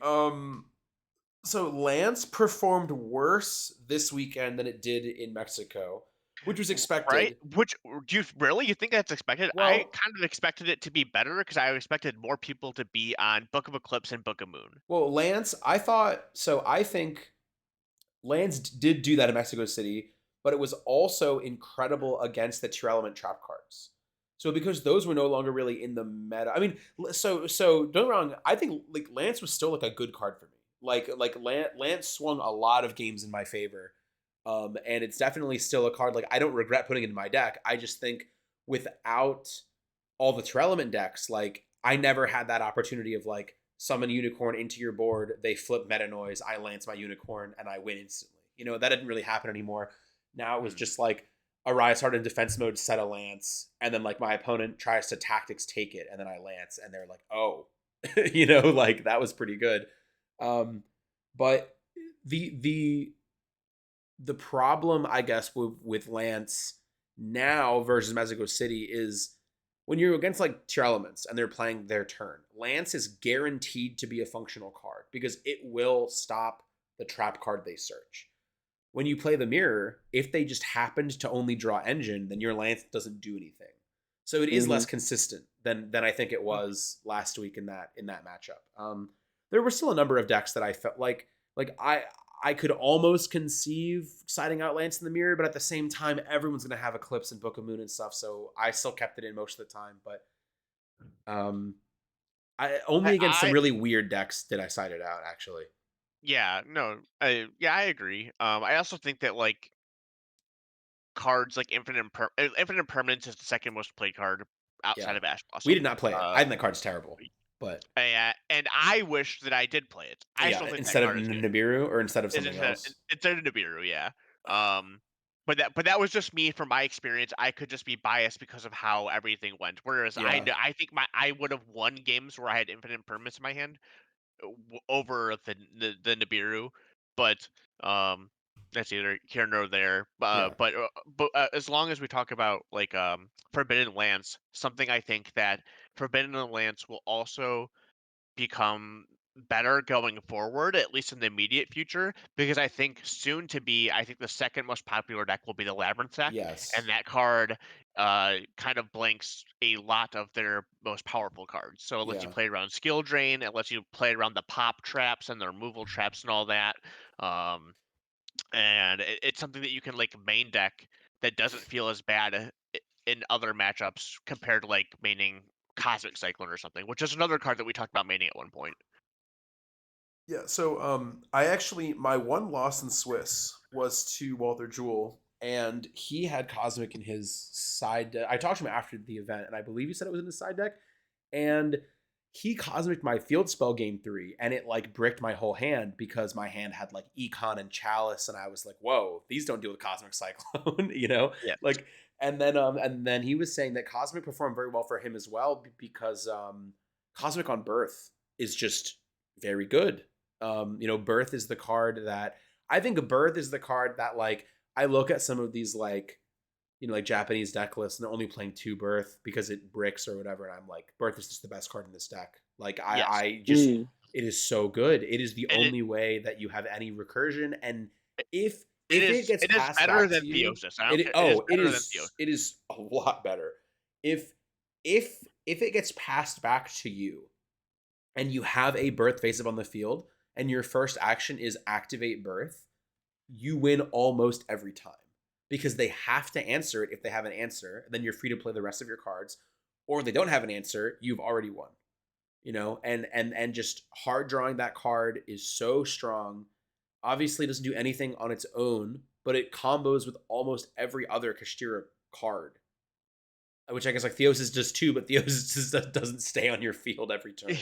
so Lance performed worse this weekend than it did in Mexico, which was Right? expected. Which do you think that's expected? I Well, kind of expected it to be better because I expected more people to be on Book of Eclipse and Book of Moon. Lance, I think Lance did do that in Mexico City, but it was also incredible against the tier element trap cards. So because those were no longer really in the meta. I mean, so don't get me wrong, I think like Lance was still like a good card for me. Like Lance swung a lot of games in my favor. And it's definitely still a card like I don't regret putting it in my deck. I just think without all the tier element decks, like I never had that opportunity of like summon unicorn into your board, they flip meta noise, I lance my unicorn, and I win instantly. That didn't really happen anymore. Now it was just like a Rise Heart in defense mode, set a lance, and then like my opponent tries to tactics take it, and then I lance, and they're like, oh, like that was pretty good. But the problem, I guess, with Lance now versus Mexico City is when you're against like tier elements and they're playing their turn, Lance is guaranteed to be a functional card because it will stop the trap card they search. When you play the mirror, if they just happened to only draw engine, then your lance doesn't do anything. So it is less consistent than I think it was last week in that matchup. There were still a number of decks that I felt like I could almost conceive siding out Lance in the mirror, but at the same time, everyone's gonna have Eclipse and Book of Moon and stuff, so I still kept it in most of the time. But I only against some I really weird decks did I side it out actually. yeah, no, I agree. I also think that like cards like Infinite Impermanence is the second most played card outside Yeah, of Ash we did Blossom. not play it. I think that card's terrible, but And I wish that I did play it. I yeah, still think that instead of card is good. Nibiru or instead of Is something else. instead of Nibiru, yeah. Um, but that was just me from my experience. I could just be biased because of how everything went. Whereas Yeah, I think I would have won games where I had infinite permanents in my hand over the Nibiru, but that's either here nor there. yeah, But as long as we talk about like Forbidden Lance, something I think that Forbidden Lance will also become better going forward, at least in the immediate future, because I think soon to be, I think the second most popular deck will be the Labyrinth deck, and yes, that card kind of blanks a lot of their most powerful cards. So it lets you yeah, play around skill drain, it lets you play around the pop traps and the removal traps and all that. Um, and it's something that you can like main deck that doesn't feel as bad in other matchups compared to like maining Cosmic Cyclone or something, which is another card that we talked about maining at one point. yeah. So I actually my one loss in Swiss was to Walter Jewell, and he had Cosmic in his side deck. I talked to him after the event, and I believe he said it was in his side deck, and he cosmic my field spell game 3, and it like bricked my whole hand because my hand had like Econ and Chalice, and I was like, whoa, these don't deal with Cosmic Cyclone, you know? Yes. Like, and then he was saying that Cosmic performed very well for him as well because Cosmic on Birth is just very good. Birth is the card that I think Birth is the card that like I look at some of these like Japanese deck lists and they're only playing 2 Birth because it bricks or whatever. And I'm like, Birth is just the best card in this deck. Like Yes. I just it is so good. It is the And only way that you have any recursion. And if it if it is gets it is passed better back than to you, Theosis. I don't care. It is better than Theosis. it is a lot better. If if it gets passed back to you and you have a Birth face up on the field and your first action is activate Birth, you win almost every time because they have to answer it if they have an answer, and then you're free to play the rest of your cards. Or if they don't have an answer, you've already won. And just hard drawing that card is so strong. Obviously, it doesn't do anything on its own, but it combos with almost every other Kashtira card. Which I guess like Theosis does too, but Theosis just doesn't stay on your field every turn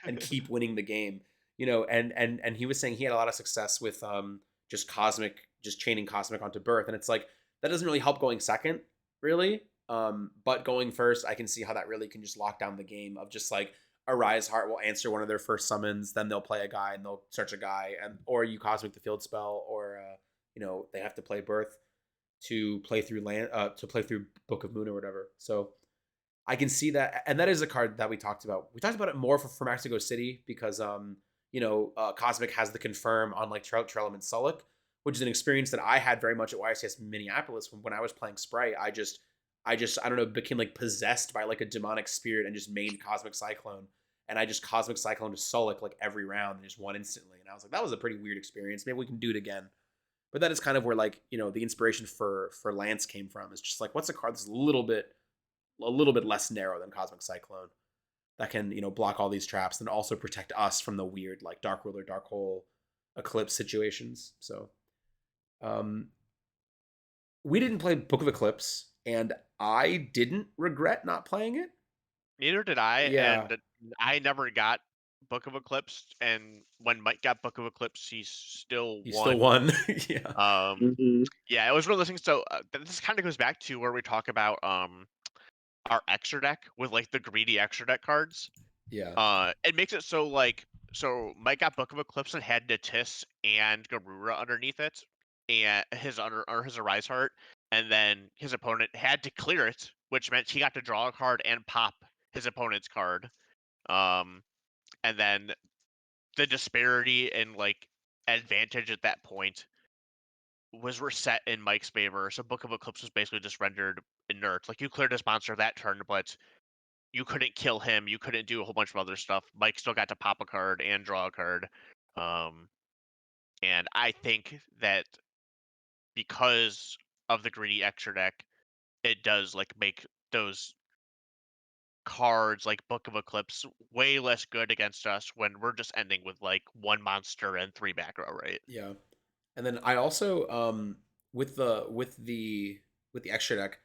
and keep winning the game. And he was saying he had a lot of success with just chaining Cosmic onto Birth, and it's like that doesn't really help going second, really. But going first, I can see how that really can just lock down the game of just like Arise Heart will answer one of their first summons, then they'll play a guy and they'll search a guy, and or you Cosmic the field spell, or they have to play Birth to play through Book of Moon or whatever. So I can see that, and that is a card that we talked about. We talked about it more for Mexico City because Cosmic has the confirm on like Trellum and Sullick, which is an experience that I had very much at YCS Minneapolis when I was playing Sprite. I don't know, became like possessed by like a demonic spirit and just made Cosmic Cyclone, and I just Cosmic Cyclone to Sullick like every round and just won instantly. And I was like, that was a pretty weird experience. Maybe we can do it again. But that is kind of where like the inspiration for Lance came from. Is just like what's a card that's a little bit less narrow than Cosmic Cyclone that can block all these traps and also protect us from the weird like Dark Ruler, Dark Hole, Eclipse situations. So we didn't play Book of Eclipse, and I didn't regret not playing it. Neither did I, Yeah, and I never got Book of Eclipse. And when Mike got Book of Eclipse, he still he still won. won. Yeah, Yeah, it was one of those things. So this kind of goes back to where we talk about our extra deck with like the greedy extra deck cards. yeah, It makes it so like so Mike got Book of Eclipse and had Natis and Garura underneath it, and his Arise Heart, and then his opponent had to clear it, which meant he got to draw a card and pop his opponent's card. Um, and then the disparity in like advantage at that point was reset in Mike's favor. So Book of Eclipse was basically just rendered inert. Like you cleared his monster that turn, but you couldn't kill him. You couldn't do a whole bunch of other stuff. Mike still got to pop a card and draw a card. Um, and I think that because of the greedy extra deck, it does like make those cards like Book of Eclipse way less good against us when we're just ending with like one monster and three back row, right? Yeah. And then I also with the extra deck,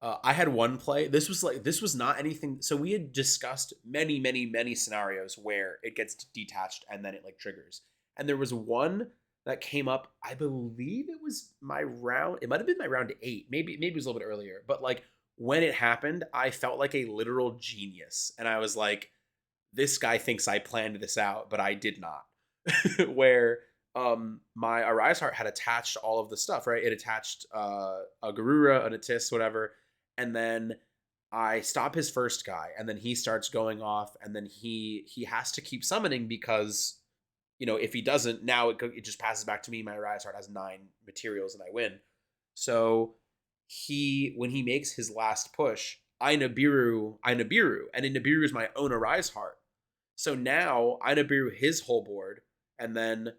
I had one play. This was not anything. So we had discussed many scenarios where it gets detached and then it like triggers. And there was one that came up. I believe it was my round. It might have been my round 8. Maybe it was a little bit earlier. But like when it happened, I felt like a literal genius, and I was like, this guy thinks I planned this out, but I did not. Where my Arise Heart had attached all of the stuff, right? It attached a Garura, an Atis, whatever, and then I stop his first guy, and then he starts going off, and then he has to keep summoning because if he doesn't, now it just passes back to me. My Arise Heart has 9 materials, and I win. So when he makes his last push, I Nibiru, and in Nibiru is my own Arise Heart. So now I Nibiru his whole board, and then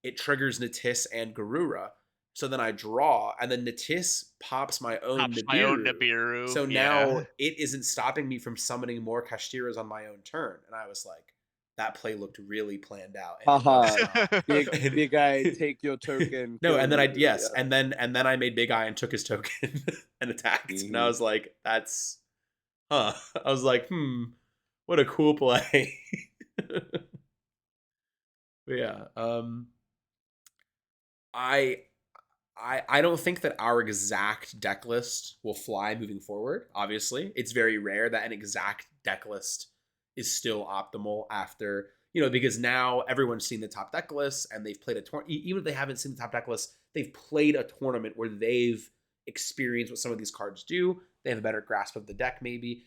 it triggers Natis and Garura. So then I draw, and then Natis pops my own Pops my own Nibiru. Nibiru. So now Yeah. it isn't stopping me from summoning more Kashtiras on my own turn. And I was like, that play looked really planned out. And it was Haha. not. Big guy, take your token. No, kill and then I Nibiru, yes, yeah. and then I made Big Eye and took his token and attacked. And I was like, that's I was like, what a cool play. But yeah, I I don't think that our exact deck list will fly moving forward. Obviously, it's very rare that an exact deck list is still optimal after because now everyone's seen the top deck list and they've played a tournament. Even if they haven't seen the top deck list, they've played a tournament where they've experienced what some of these cards do. They have a better grasp of the deck, maybe.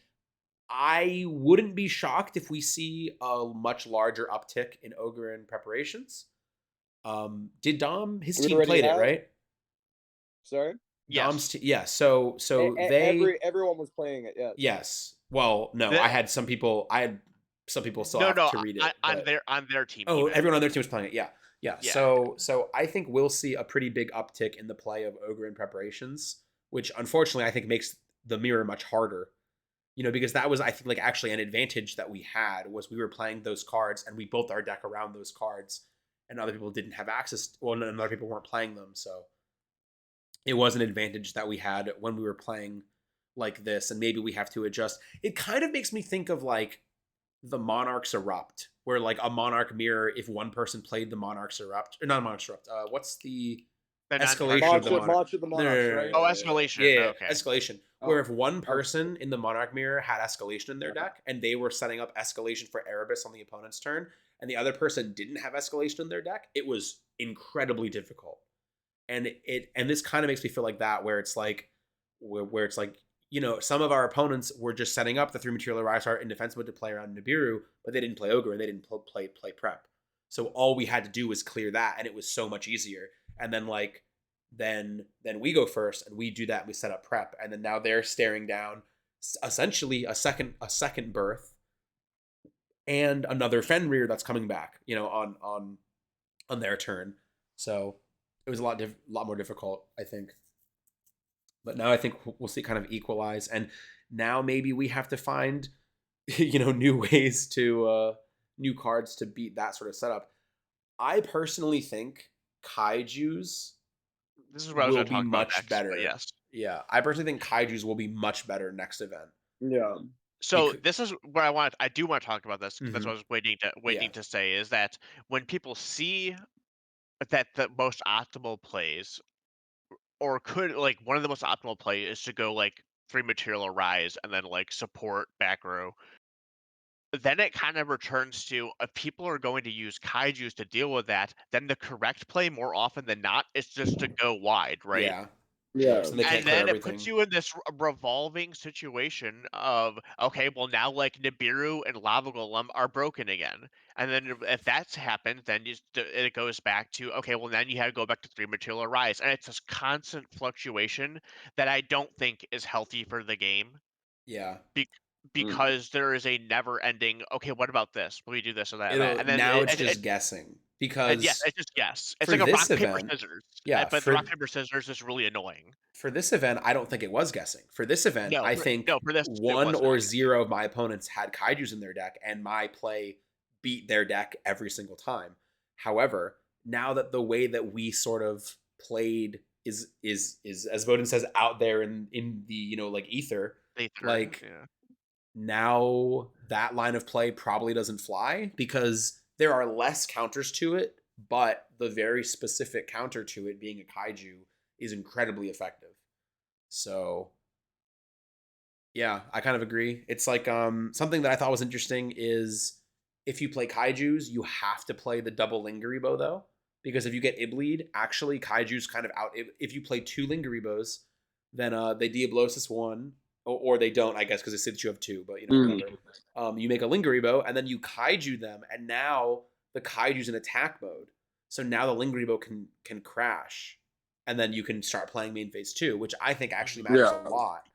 I wouldn't be shocked if we see a much larger uptick in Ogre preparations. Did Dom? His We team already played it, have. right? Sorry. Dom's Yes. yeah. So they Everyone was playing it. Yes. yes. Well, no, The, I had some people. Still no, have no, to read it, on but their team he oh, meant. everyone on their team was playing it. Yeah, yeah. Yeah. So I think we'll see a pretty big uptick in the play of Ogre preparations, which unfortunately I think makes the mirror much harder. Because that was I think like actually an advantage that we had was we were playing those cards and we built our deck around those cards, and other people didn't have access. Well, and other people weren't playing them, so it was an advantage that we had when we were playing like this, and maybe we have to adjust. It kind of makes me think of like the Monarchs Erupt, where like a Monarch mirror, if one person played the Monarchs Erupt, or not Monarchs Erupt, what's the The escalation of the non-target. Monarch? March of the No, no, Monarchs, no, no, right? no, Oh, no, no, no. escalation. Yeah, Okay. escalation. Oh, Where if one I was- person in the Monarch mirror had escalation in their deck, and they were setting up escalation for Erebus on the opponent's turn, and the other person didn't have escalation in their deck, it was incredibly difficult. And this kind of makes me feel like that, where it's like where it's like some of our opponents were just setting up the 3 material Rise Heart in defense mode to play around Nibiru, but they didn't play Ogre and they didn't play prep. So all we had to do was clear that, and it was so much easier. And then like then we go first and we do that, and we set up prep, and then now they're staring down essentially a second birth and another Fenrir that's coming back, on their turn. So it was a lot more difficult, I think. But now I think we'll see kind of equalize, and now maybe we have to find new ways to new cards to beat that sort of setup. I personally think Kaiju's This is what I was will going to be talk about much next, but better. yes. Yeah, I personally think Kaiju's will be much better next event. Yeah. So this is where I do want to talk about this. That's Mhm. what I was waiting Yeah. to say is that when people see that the most optimal plays or could like one of the most optimal play is to go like 3 material rise and then like support back row. Then it kind of returns to if people are going to use kaijus to deal with that, then the correct play more often than not is just to go wide, right? Yeah. Yeah. So they can't And clear then it puts everything. you in this revolving situation of, okay, well now like Nibiru and Lava Golem are broken again, and then if that's happened, then it goes back to, okay, well then you have to go back to 3 Material Rise, and it's this constant fluctuation that I don't think is healthy for the game, Yeah. be- Mm. because there is a never-ending. Okay, what about this? Will we do this or that? It'll And then now it's just guessing and yes, because it's just guess. It's for like a this rock paper event, scissors, yeah, but the rock paper scissors is really annoying. for this event, I don't think it was guessing. For this event, No, I think for this it one was or not. zero of my opponents had kaijus in their deck, and my play beat their deck every single time. However, now that the way that we sort of played is as Bohdan says, out there in the like ether, Aether, like yeah. now that line of play probably doesn't fly because there are less counters to it, but the very specific counter to it being a kaiju is incredibly effective. So yeah, I kind of agree. It's like something that I thought was interesting is if you play kaijus, you have to play the double Lingaribo though, because if you get Ibleed, actually kaiju's kind of out. If you play two Lingaribos, then they Diablosis one, or they don't, I guess, because it says you have two. But whatever. You make a Lingaribo and then you kaiju them, and now the kaiju's in attack mode. So now the Lingaribo can crash, and then you can start playing main phase two, which I think actually matters Yeah. a lot.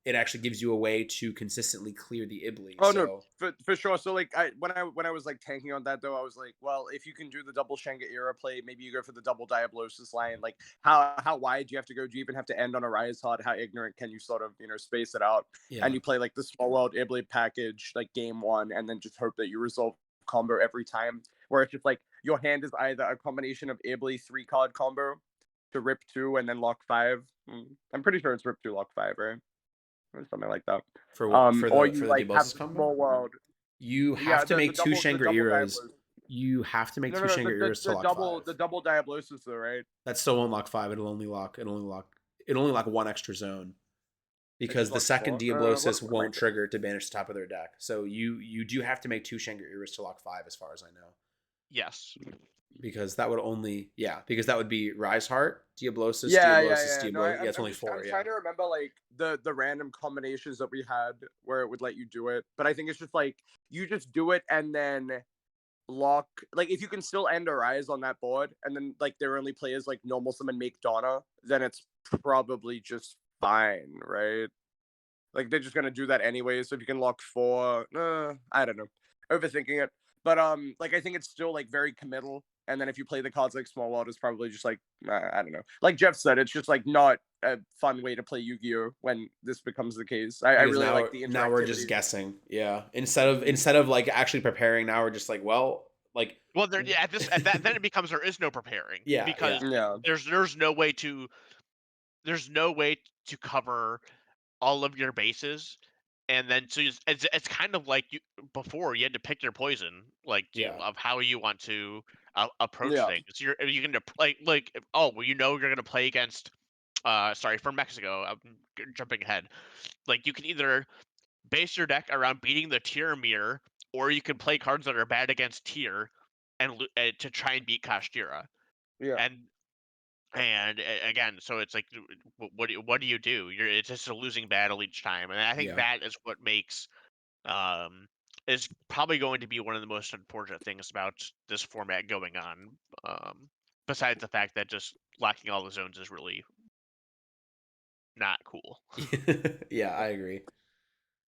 It actually gives you a way to consistently clear the Ibli. Oh so no, for sure. So like when I was like tanking on that though, I was like, well, if you can do the double Era play, maybe you go for the double Diablosis line. Like how wide do you have to go? Do you even have to end on a Rise Hot? How ignorant can you sort of space it out? yeah, And you play like the Small World Ibli package like game one, and then just hope that you resolve combo every time. Where it's just like your hand is either a combination of Ibli 3-card combo to rip 2 and then lock 5. I'm pretty sure it's rip 2 lock 5, right? Or something like that. for what Or for you the like have Diablosis combo, Small World. you Yeah, have to make two the double Shangri-Eras. Diablos. You have to make No, two no, no, Shangri-Eras to lock five. the double Diablosis though, right? That still won't lock five. It'll only lock one extra zone It because just the locks second 4. What Diablosis am I won't trigger to banish the top of their deck. So you do have to make two Shangri-Eras to lock five, as far as I know. Yes. Because that would be Rise Heart, Diablosis, Yeah, No, Diablo. Yeah, it's only I'm 4. trying to remember like the random combinations that we had where it would let you do it, but I think it's just like you just do it and then lock, like if you can still end a Rise on that board and then like their only play is like normal summon make Donna, then it's probably just fine, right? Like they're just gonna do that anyway. So if you can lock 4, I don't know, overthinking it. But like I think it's still like very committal. And then if you play the cards like Small World, it's probably just like I don't know. Like Jeff said, it's just like not a fun way to play Yu-Gi-Oh when this becomes the case. I really like the now we're just interactivity. guessing. Yeah, instead of like actually preparing, now we're just like, well, like, Well, there, yeah, at that then it becomes there is no preparing yeah, because Yeah, there's no way to cover all of your bases, and then so it's kind of like you before you had to pick your poison, like yeah, of how you want to approach yeah, things. You're gonna like oh well, you're gonna play against sorry, from Mexico. I'm jumping ahead. Like you can either base your deck around beating the tier mirror, or you can play cards that are bad against tier and to try and beat Kashtira. yeah, And again, so it's like, what do you do? It's just a losing battle each time, and I think yeah. that is what makes um is probably going to be one of the most unfortunate things about this format going on. Besides the fact that just locking all the zones is really not cool. Yeah, I agree.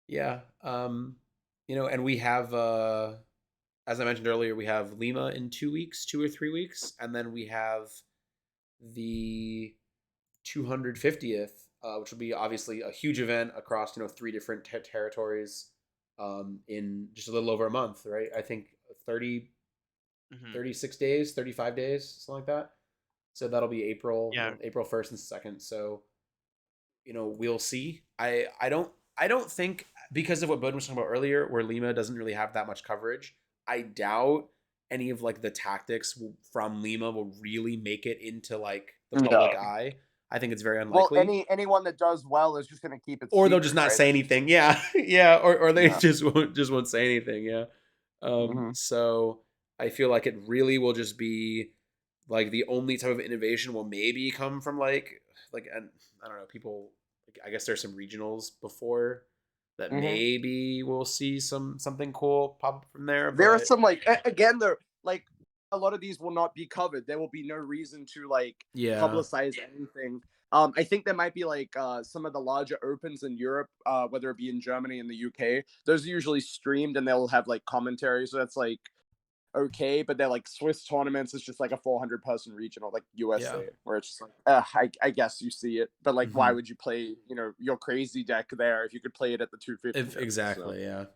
Yeah, and we have, as I mentioned earlier, we have Lima in 2 weeks, 2 or 3 weeks, and then we have the 250th, which will be obviously a huge event across 3 different territories, in just a little over a month, right? I think 30, Hmm. 36 days, 35 days, something like that. So that'll be April, Yeah. April 1st and 2nd. So we'll see. I don't think, because of what Bud was talking about earlier, where Lima doesn't really have that much coverage, I doubt any of like the tactics from Lima will really make it into like the public yeah. eye. I think it's very Well, unlikely. anyone that does well is just gonna keep it Or they'll secret, just not right? say anything. Yeah. Yeah, or they Yeah. just won't say anything. Yeah. Mm-hmm. So I feel like it really will just be like the only type of innovation will maybe come from and I don't know, people like, I guess there's some regionals before that Mhm. maybe we'll see something cool pop up from there, There are but some like again, there like a lot of these will not be covered. There will be no reason to like yeah. publicize anything. I think there might be like some of the larger opens in Europe, whether it be in Germany and the UK. Those are usually streamed and they'll have like commentary, so that's like okay. But they're like Swiss tournaments. It's just like a 400-person regional, like Yeah. USA, where it's just like, I guess you see it, but like, why Mhm. would you play your crazy deck there if you could play it at the 250? If So exactly, yeah.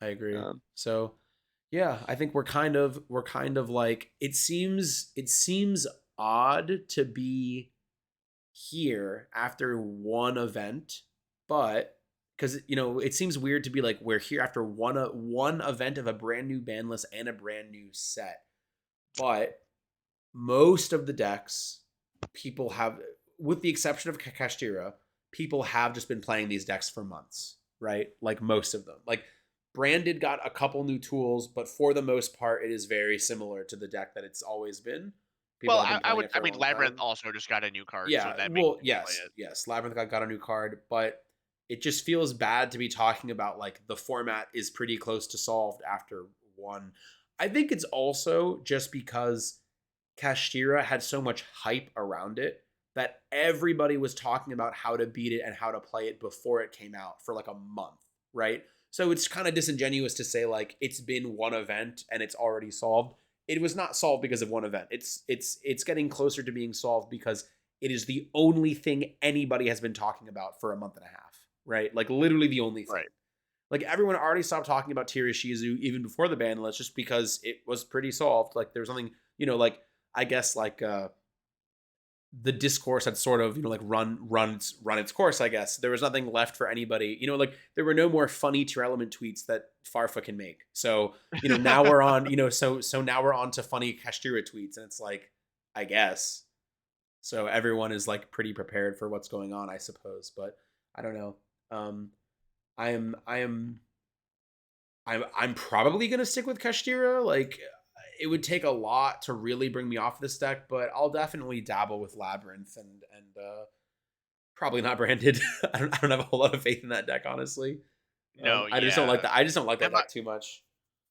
I agree. um, So, yeah, I think we're kind of like it seems odd to be here after one event, but because it seems weird to be like we're here after one event of a brand new ban list and a brand new set, but most of the decks people have, with the exception of Kashtira, people have just been playing these decks for months, right? Like most of them. Like Branded got a couple new tools, but for the most part, it is very similar to the deck that it's always been. People Well, have been I playing would. it I for a mean, long Labyrinth time. also just got a new card, so Yeah, that makes well, people play yes, it. yes. Labyrinth got a new card, but it just feels bad to be talking about like the format is pretty close to solved after one. I think it's also just because Kashtira had so much hype around it that everybody was talking about how to beat it and how to play it before it came out for like a month, right? So it's kind of disingenuous to say like it's been one event and it's already solved. It was not solved because of one event. It's getting closer to being solved because it is the only thing anybody has been talking about for a month and a half, right? Like literally the only thing. Right. Like everyone already stopped talking about Shizu even before the ban list just because it was pretty solved. Like there was nothing, like I guess the discourse had sort of like run its course. I guess there was nothing left for anybody. Like there were no more funny tier element tweets that Farfa can make. So now we're on. So now we're on to funny Kashtira tweets, and it's like I guess so everyone is like pretty prepared for what's going on, I suppose. But I don't know. Um, I'm probably gonna stick with Kashtira. Like it would take a lot to really bring me off this deck, but I'll definitely dabble with Labyrinth and probably not Branded. I don't have a whole lot of faith in that deck, honestly. No, I just don't like yeah. that. I just don't like that I'm not. deck too much,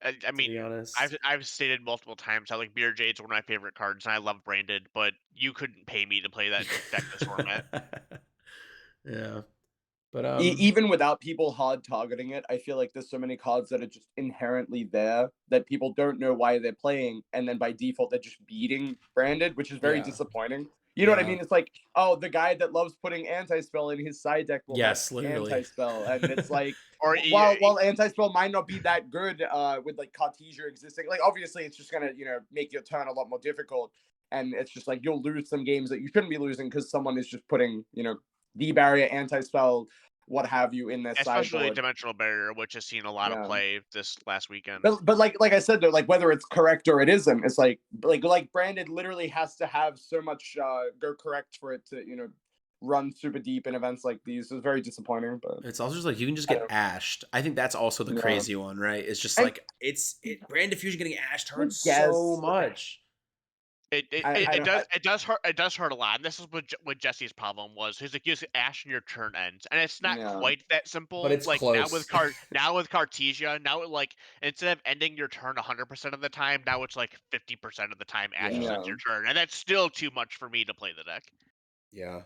I to mean, be honest. I've stated multiple times how like Beer Jade's one of my favorite cards, and I love Branded, but you couldn't pay me to play that deck this format. Yeah, but even without people hard targeting it, I feel like there's so many cards that are just inherently there that people don't know why they're playing, and then by default they're just beating Branded, which is very yeah, disappointing. You know what I yeah, mean? It's like, oh, the guy that loves putting anti-spell in his side deck will have yes, literally. anti-spell, and it's like, Or while anti-spell might not be that good, with like Cartesia existing, like obviously it's just gonna make your turn a lot more difficult, and it's just like you'll lose some games that you shouldn't be losing because someone is just putting D-barrier, anti-spell, what have you in their especially sideboard. Dimensional Barrier, which has seen a lot of Yeah. play this last weekend. But like I said though, like whether it's correct or it isn't, it's like Branded literally has to have so much go correct for it to run super deep in events like these. It's very disappointing, but It's also just like you can just I get don't ashed. I think that's also the know. crazy one, right? It's just And like Brand Diffusion getting ashed I hurts so guess much. It it, I, it, I it don't. does it does hurt a lot, and this is what Jesse's problem was. He's like, you just ash and your turn ends, and it's not Yeah. quite that But simple. it's Like close. now with Cartesia, now like instead of ending your turn 100% of the time, now it's like 50% of the time ashes Yeah. ends Yeah. your turn, and that's still too much for me to play the deck. Yeah.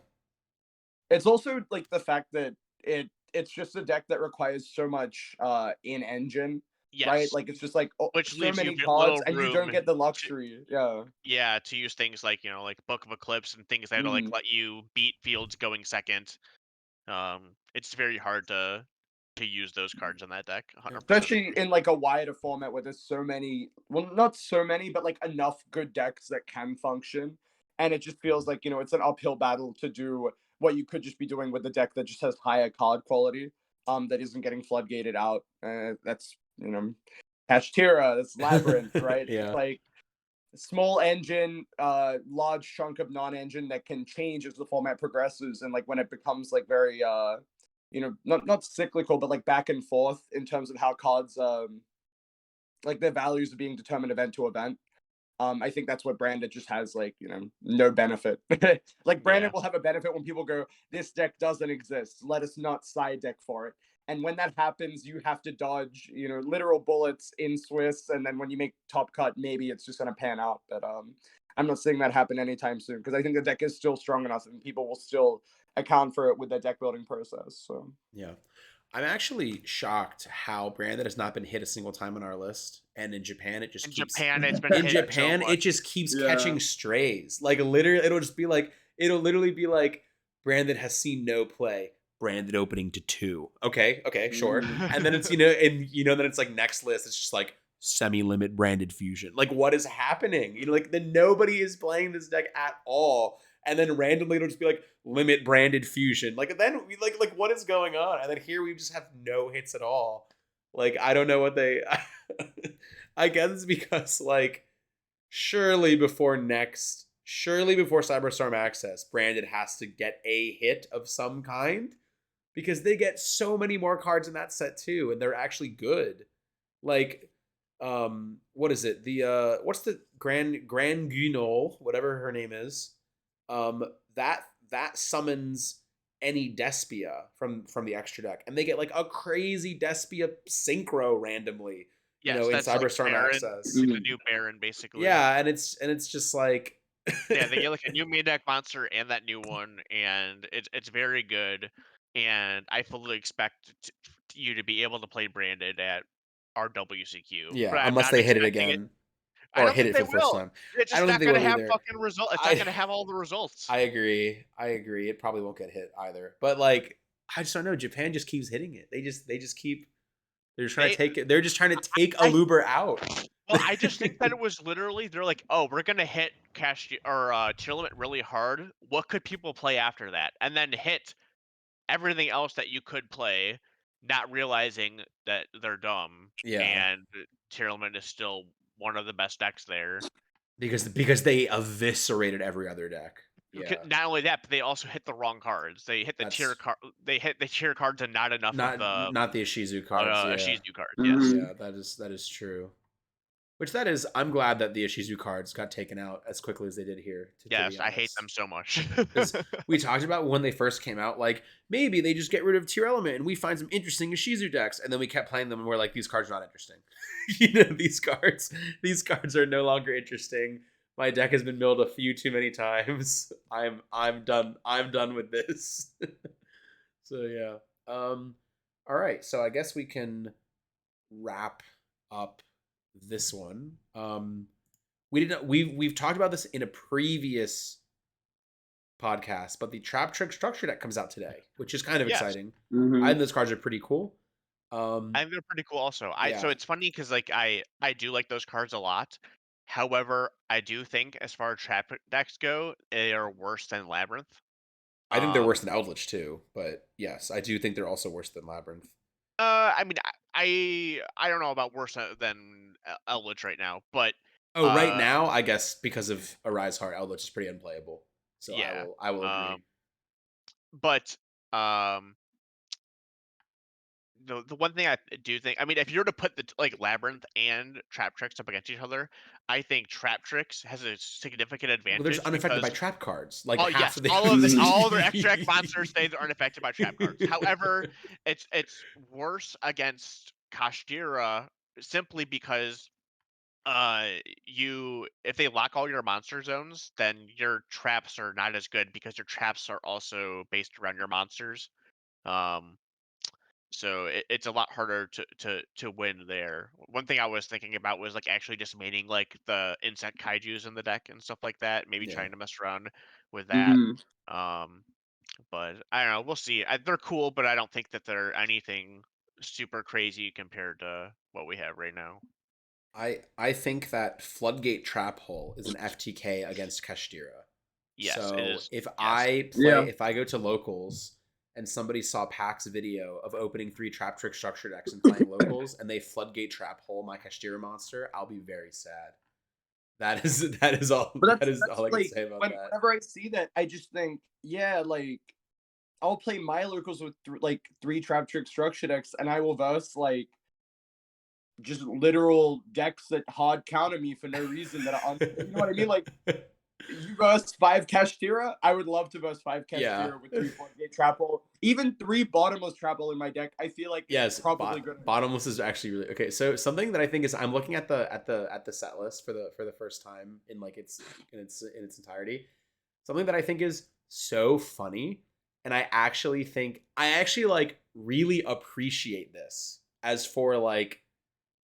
It's also like the fact that it's just a deck that requires so much in engine, right? Yes, Like it's just like which so leaves you many cards, little and you room don't get the to luxury. Yeah. to use things like like Book of Eclipse and things that like Mhm. let you beat fields going second. It's very hard to use those cards in that deck 100% of the Especially time. in like a wider format where there's so many, well, not so many, but like enough good decks that can function. And it just feels like, it's an uphill battle to do what you could just be doing with the deck that just has higher card quality, that isn't getting floodgated out. That's, Kashtira, that's Labyrinth, right? It's Yeah. like small engine, large chunk of non-engine that can change as the format progresses, and like when it becomes like very not cyclical, but like back and forth in terms of how cards like their values are being determined event to event. I think that's what Branded just has, like, no benefit. Like, Branded Yeah. will have a benefit when people go, this deck doesn't exist. Let us not side deck for it. And when that happens, you have to dodge, literal bullets in Swiss. And then when you make top cut, maybe it's just going to pan out. But I'm not seeing that happen anytime soon because I think the deck is still strong enough and people will still account for it with the deck building process. So Yeah. I'm actually shocked how Brandon has not been hit a single time on our list. And in Japan, it just In keeps Japan, it's been in hit so Japan, it much. just keeps Yeah. catching strays. Like literally, it'll literally be like Brandon has seen no play. Brandon opening to 2. Okay, sure. And then it's then it's like next list. It's just like semi-limit branded fusion. Like what is happening? Like then nobody is playing this deck at all. And then randomly it'll just be like limit branded fusion. Like then we like what is going on? And then here we just have no hits at all. Like I don't know what they. I guess it's because like surely before Cyberstorm Access, Branded has to get a hit of some kind because they get so many more cards in that set too, and they're actually good. Like, what is it? The what's the Grand Guignol, whatever her name is, um, that summons any Despia from the extra deck, and they get like a crazy Despia synchro randomly, Yes, in that's like Cyberstorm Baron. Access. It's a new Baron, basically. Yeah, and it's just like Yeah, they get like a new main deck monster and that new one, and it's very good. And I fully expect you to be able to play branded at RWCQ, but yeah, I'm unless not they hit it expecting it. again I or don't hit think it for they the first will. time. It's I just don't think not they gonna will have either. fucking result. It's not I gonna have all the results. I agree. It probably won't get hit either. But like I just don't know. Japan just keeps hitting it. They just keep they're trying to They, take it. They're just trying to take I Aluber out. Well, I just think that it was literally they're like, oh, we're gonna hit cash or tier limit really hard. What could people play after that? And then hit everything else that you could play, not realizing that they're dumb. Yeah. And tier limit is still one of the best decks there. Because they eviscerated every other deck. Yeah. Not only that, but they also hit the wrong cards. They hit the tier That's card. They hit the tier cards and not enough of the not the Ishizu cards. Yeah. Shizu cards. Yes. Mhm. Yeah, that is true. Which that is, I'm glad that the Ishizu cards got taken out as quickly as they did here. To be Yes, I hate honest, them so much. because we talked about when they first came out, like maybe they just get rid of Tier Element and we find some interesting Ishizu decks, and then we kept playing them and we're like, these cards are not interesting. These cards are no longer interesting. My deck has been milled a few too many times. I'm done. I'm done with this. So yeah. All right. So I guess we can wrap up this one. We've talked about this in a previous podcast, but the Trap Trick Structure deck comes out today, which is kind of Yes. exciting. Mhm. I think those cards are pretty cool. I think they're pretty cool also. Yeah. So it's funny because like I do like those cards a lot. However, I do think as far as trap decks go, they are worse than Labyrinth. I think they're worse Um, than Eldritch too, but yes, I do think they're also worse than Labyrinth. I mean, I don't know about worse than Eldritch right now, but Oh, right uh, now, I guess because of Arise Heart, Eldritch is pretty unplayable. So yeah. I will Um, agree. but um, the one thing I do think, I mean, if you were to put the like Labyrinth and Trap Tricks up against each other, I think Trap Tricks has a significant Well, they're just advantage unaffected by because trap cards. Like oh half yes, of the all their extra deck monsters they aren't affected by trap cards. However, it's worse against Kashtira simply because you if they lock all your monster zones, then your traps are not as good because your traps are also based around your monsters. Um, so it's a lot harder to win there. One thing I was thinking about was like actually just maining like the insect kaijus in the deck and stuff like that. Maybe Yeah. trying to mess around with that. Mhm. Um, but I don't know. We'll see. They're cool, but I don't think that they're anything super crazy compared to what we have right now. I think that Floodgate Trap Hole is an FTK against Kashtira. Yes, it So is. Yes. Yeah. if I go to locals and somebody saw Pack's video of opening 3 Trap Trick Structure decks and playing locals, and they Floodgate Trap Hole my Kashtira monster, I'll be very sad. That is all But that is that's all I can like say about that. whenever I see that, I just think, yeah, like I'll play my locals with like 3 trap trick structure decks, and I will verse like just literal decks that hard counter me for no reason that are on. You know what I mean? Like you verse 5 Kashtira, I would love to verse 5 Yeah. Kashtira with 3 Floodgate Trap Hole. Even 3 Bottomless Trap Hole in my deck, I feel like Yes, it's probably good. bottomless is actually really okay. So something that I think is I'm looking at the set list for the first time in like its entirety. Something that I think is so funny, and I actually like really appreciate this as for like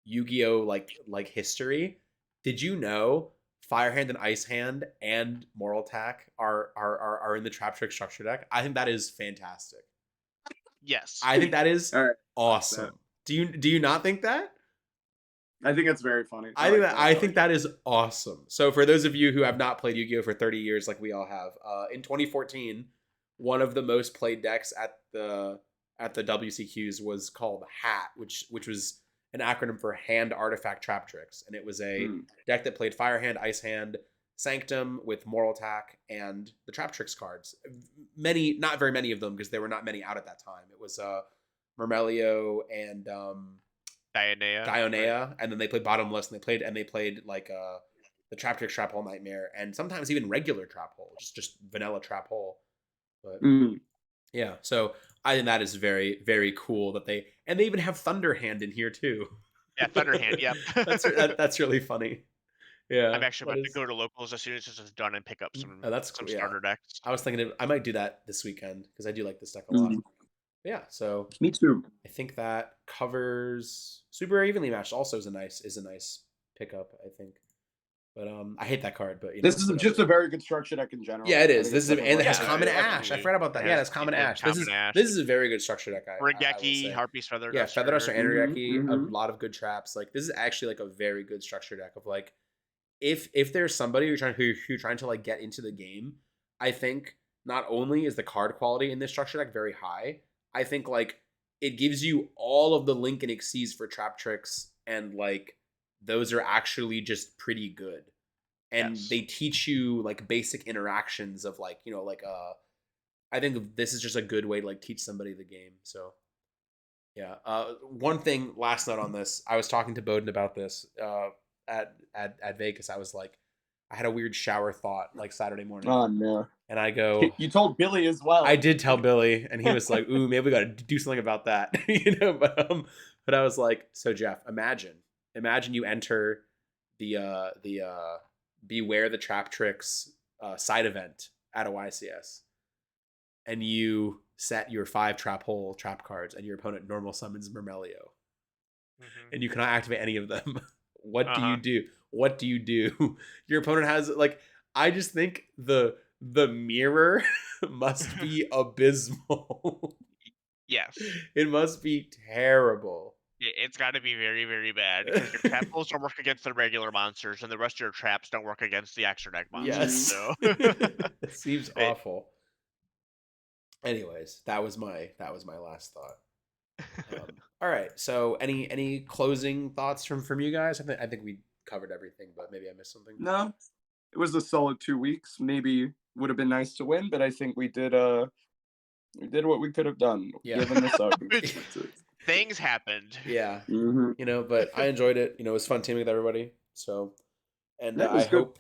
Yu-Gi-Oh like history. Did you know Fire Hand and Ice Hand and Moral Attack are in the Trap Trick structure deck? I think that is fantastic. Yes. I think that is All right. awesome. Do you not think that? I think it's very funny. I think that is awesome. So for those of you who have not played Yu-Gi-Oh for 30 years like we all have, in 2014, one of the most played decks at the WCQs was called Hat, which was an acronym for Hand Artifact Trap Tricks, and it was a deck that played Fire Hand, Ice Hand, Sanctum with Moral Attack, and the Trap Tricks cards. Not very many of them because there were not many out at that time. It was Mermelio and Dionea. Right? And then they played Bottomless, and they played like the Trap Trick Trap Hole Nightmare, and sometimes even regular Trap Hole, just vanilla Trap Hole. But yeah, so I think that is very, very cool that they even have Thunderhand in here too. Yeah, Thunderhand. Yep. That's really funny. Yeah, I'm actually about to go to locals as soon as this is done and pick up some that's cool. starter decks. I was thinking I might do that this weekend because I do like this deck a lot. Yeah, so me too. I think that covers Super Evenly Matched. Also is a nice pickup. I think. But I hate that card. But this is just a very good structure deck in general. Yeah, it is. This is and it has Yeah, common ash. absolutely. I forgot about that. Yeah, it has common ash. This is a very good structure deck. Regeki, Harpy's Feather Yeah, Duster. Feather Duster and Regeki, a lot of good traps. Like this is actually like a very good structure deck of like if there's somebody who's trying to like get into the game, I think not only is the card quality in this structure deck very high, I think like it gives you all of the Link and Xyz for trap tricks, and like those are actually just pretty good. And they teach you like basic interactions of like, you know, like I think this is just a good way to like teach somebody the game. So yeah. One thing, last note on this, I was talking to Bohdan about this at Vegas. I was like, I had a weird shower thought like Saturday morning. Oh no. And I go, you told Billy as well. I did tell Billy, and he was like, ooh, maybe we got to do something about that. You know, but I was like, so Jeff, imagine you enter the Beware the Trap Tricks side event at a YCS, and you set your 5 trap hole trap cards, and your opponent normal summons Mermelio, and you cannot activate any of them. What do you do? What do you do? Your opponent has like, I just think the mirror must be abysmal. Yes. It must be terrible. It's got to be very, very bad because your trap holes don't work against the regular monsters, and the rest of your traps don't work against the extra deck monsters. Yes. So It seems awful. Anyways, that was my last thought. All right. So any closing thoughts from you guys? I think we covered everything, but maybe I missed something. No, it was a solid 2 weeks. Maybe would have been nice to win, but I think we did what we could have done. Yeah. Given the circumstances. Things happened. Yeah. You know, but I enjoyed it. You know, it was fun teaming with everybody. So, and I hope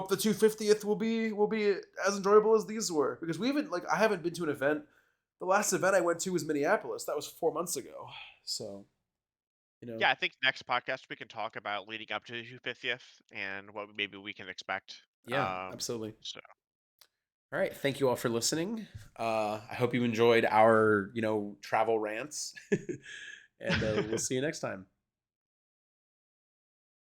the 250th will be as enjoyable as these were, because I haven't been to an event. The last event I went to was Minneapolis. That was 4 months ago. So, you know. Yeah, I think next podcast we can talk about leading up to the 250th and what maybe we can expect. Yeah, absolutely. So. All right, thank you all for listening. I hope you enjoyed our, travel rants, and we'll see you next time.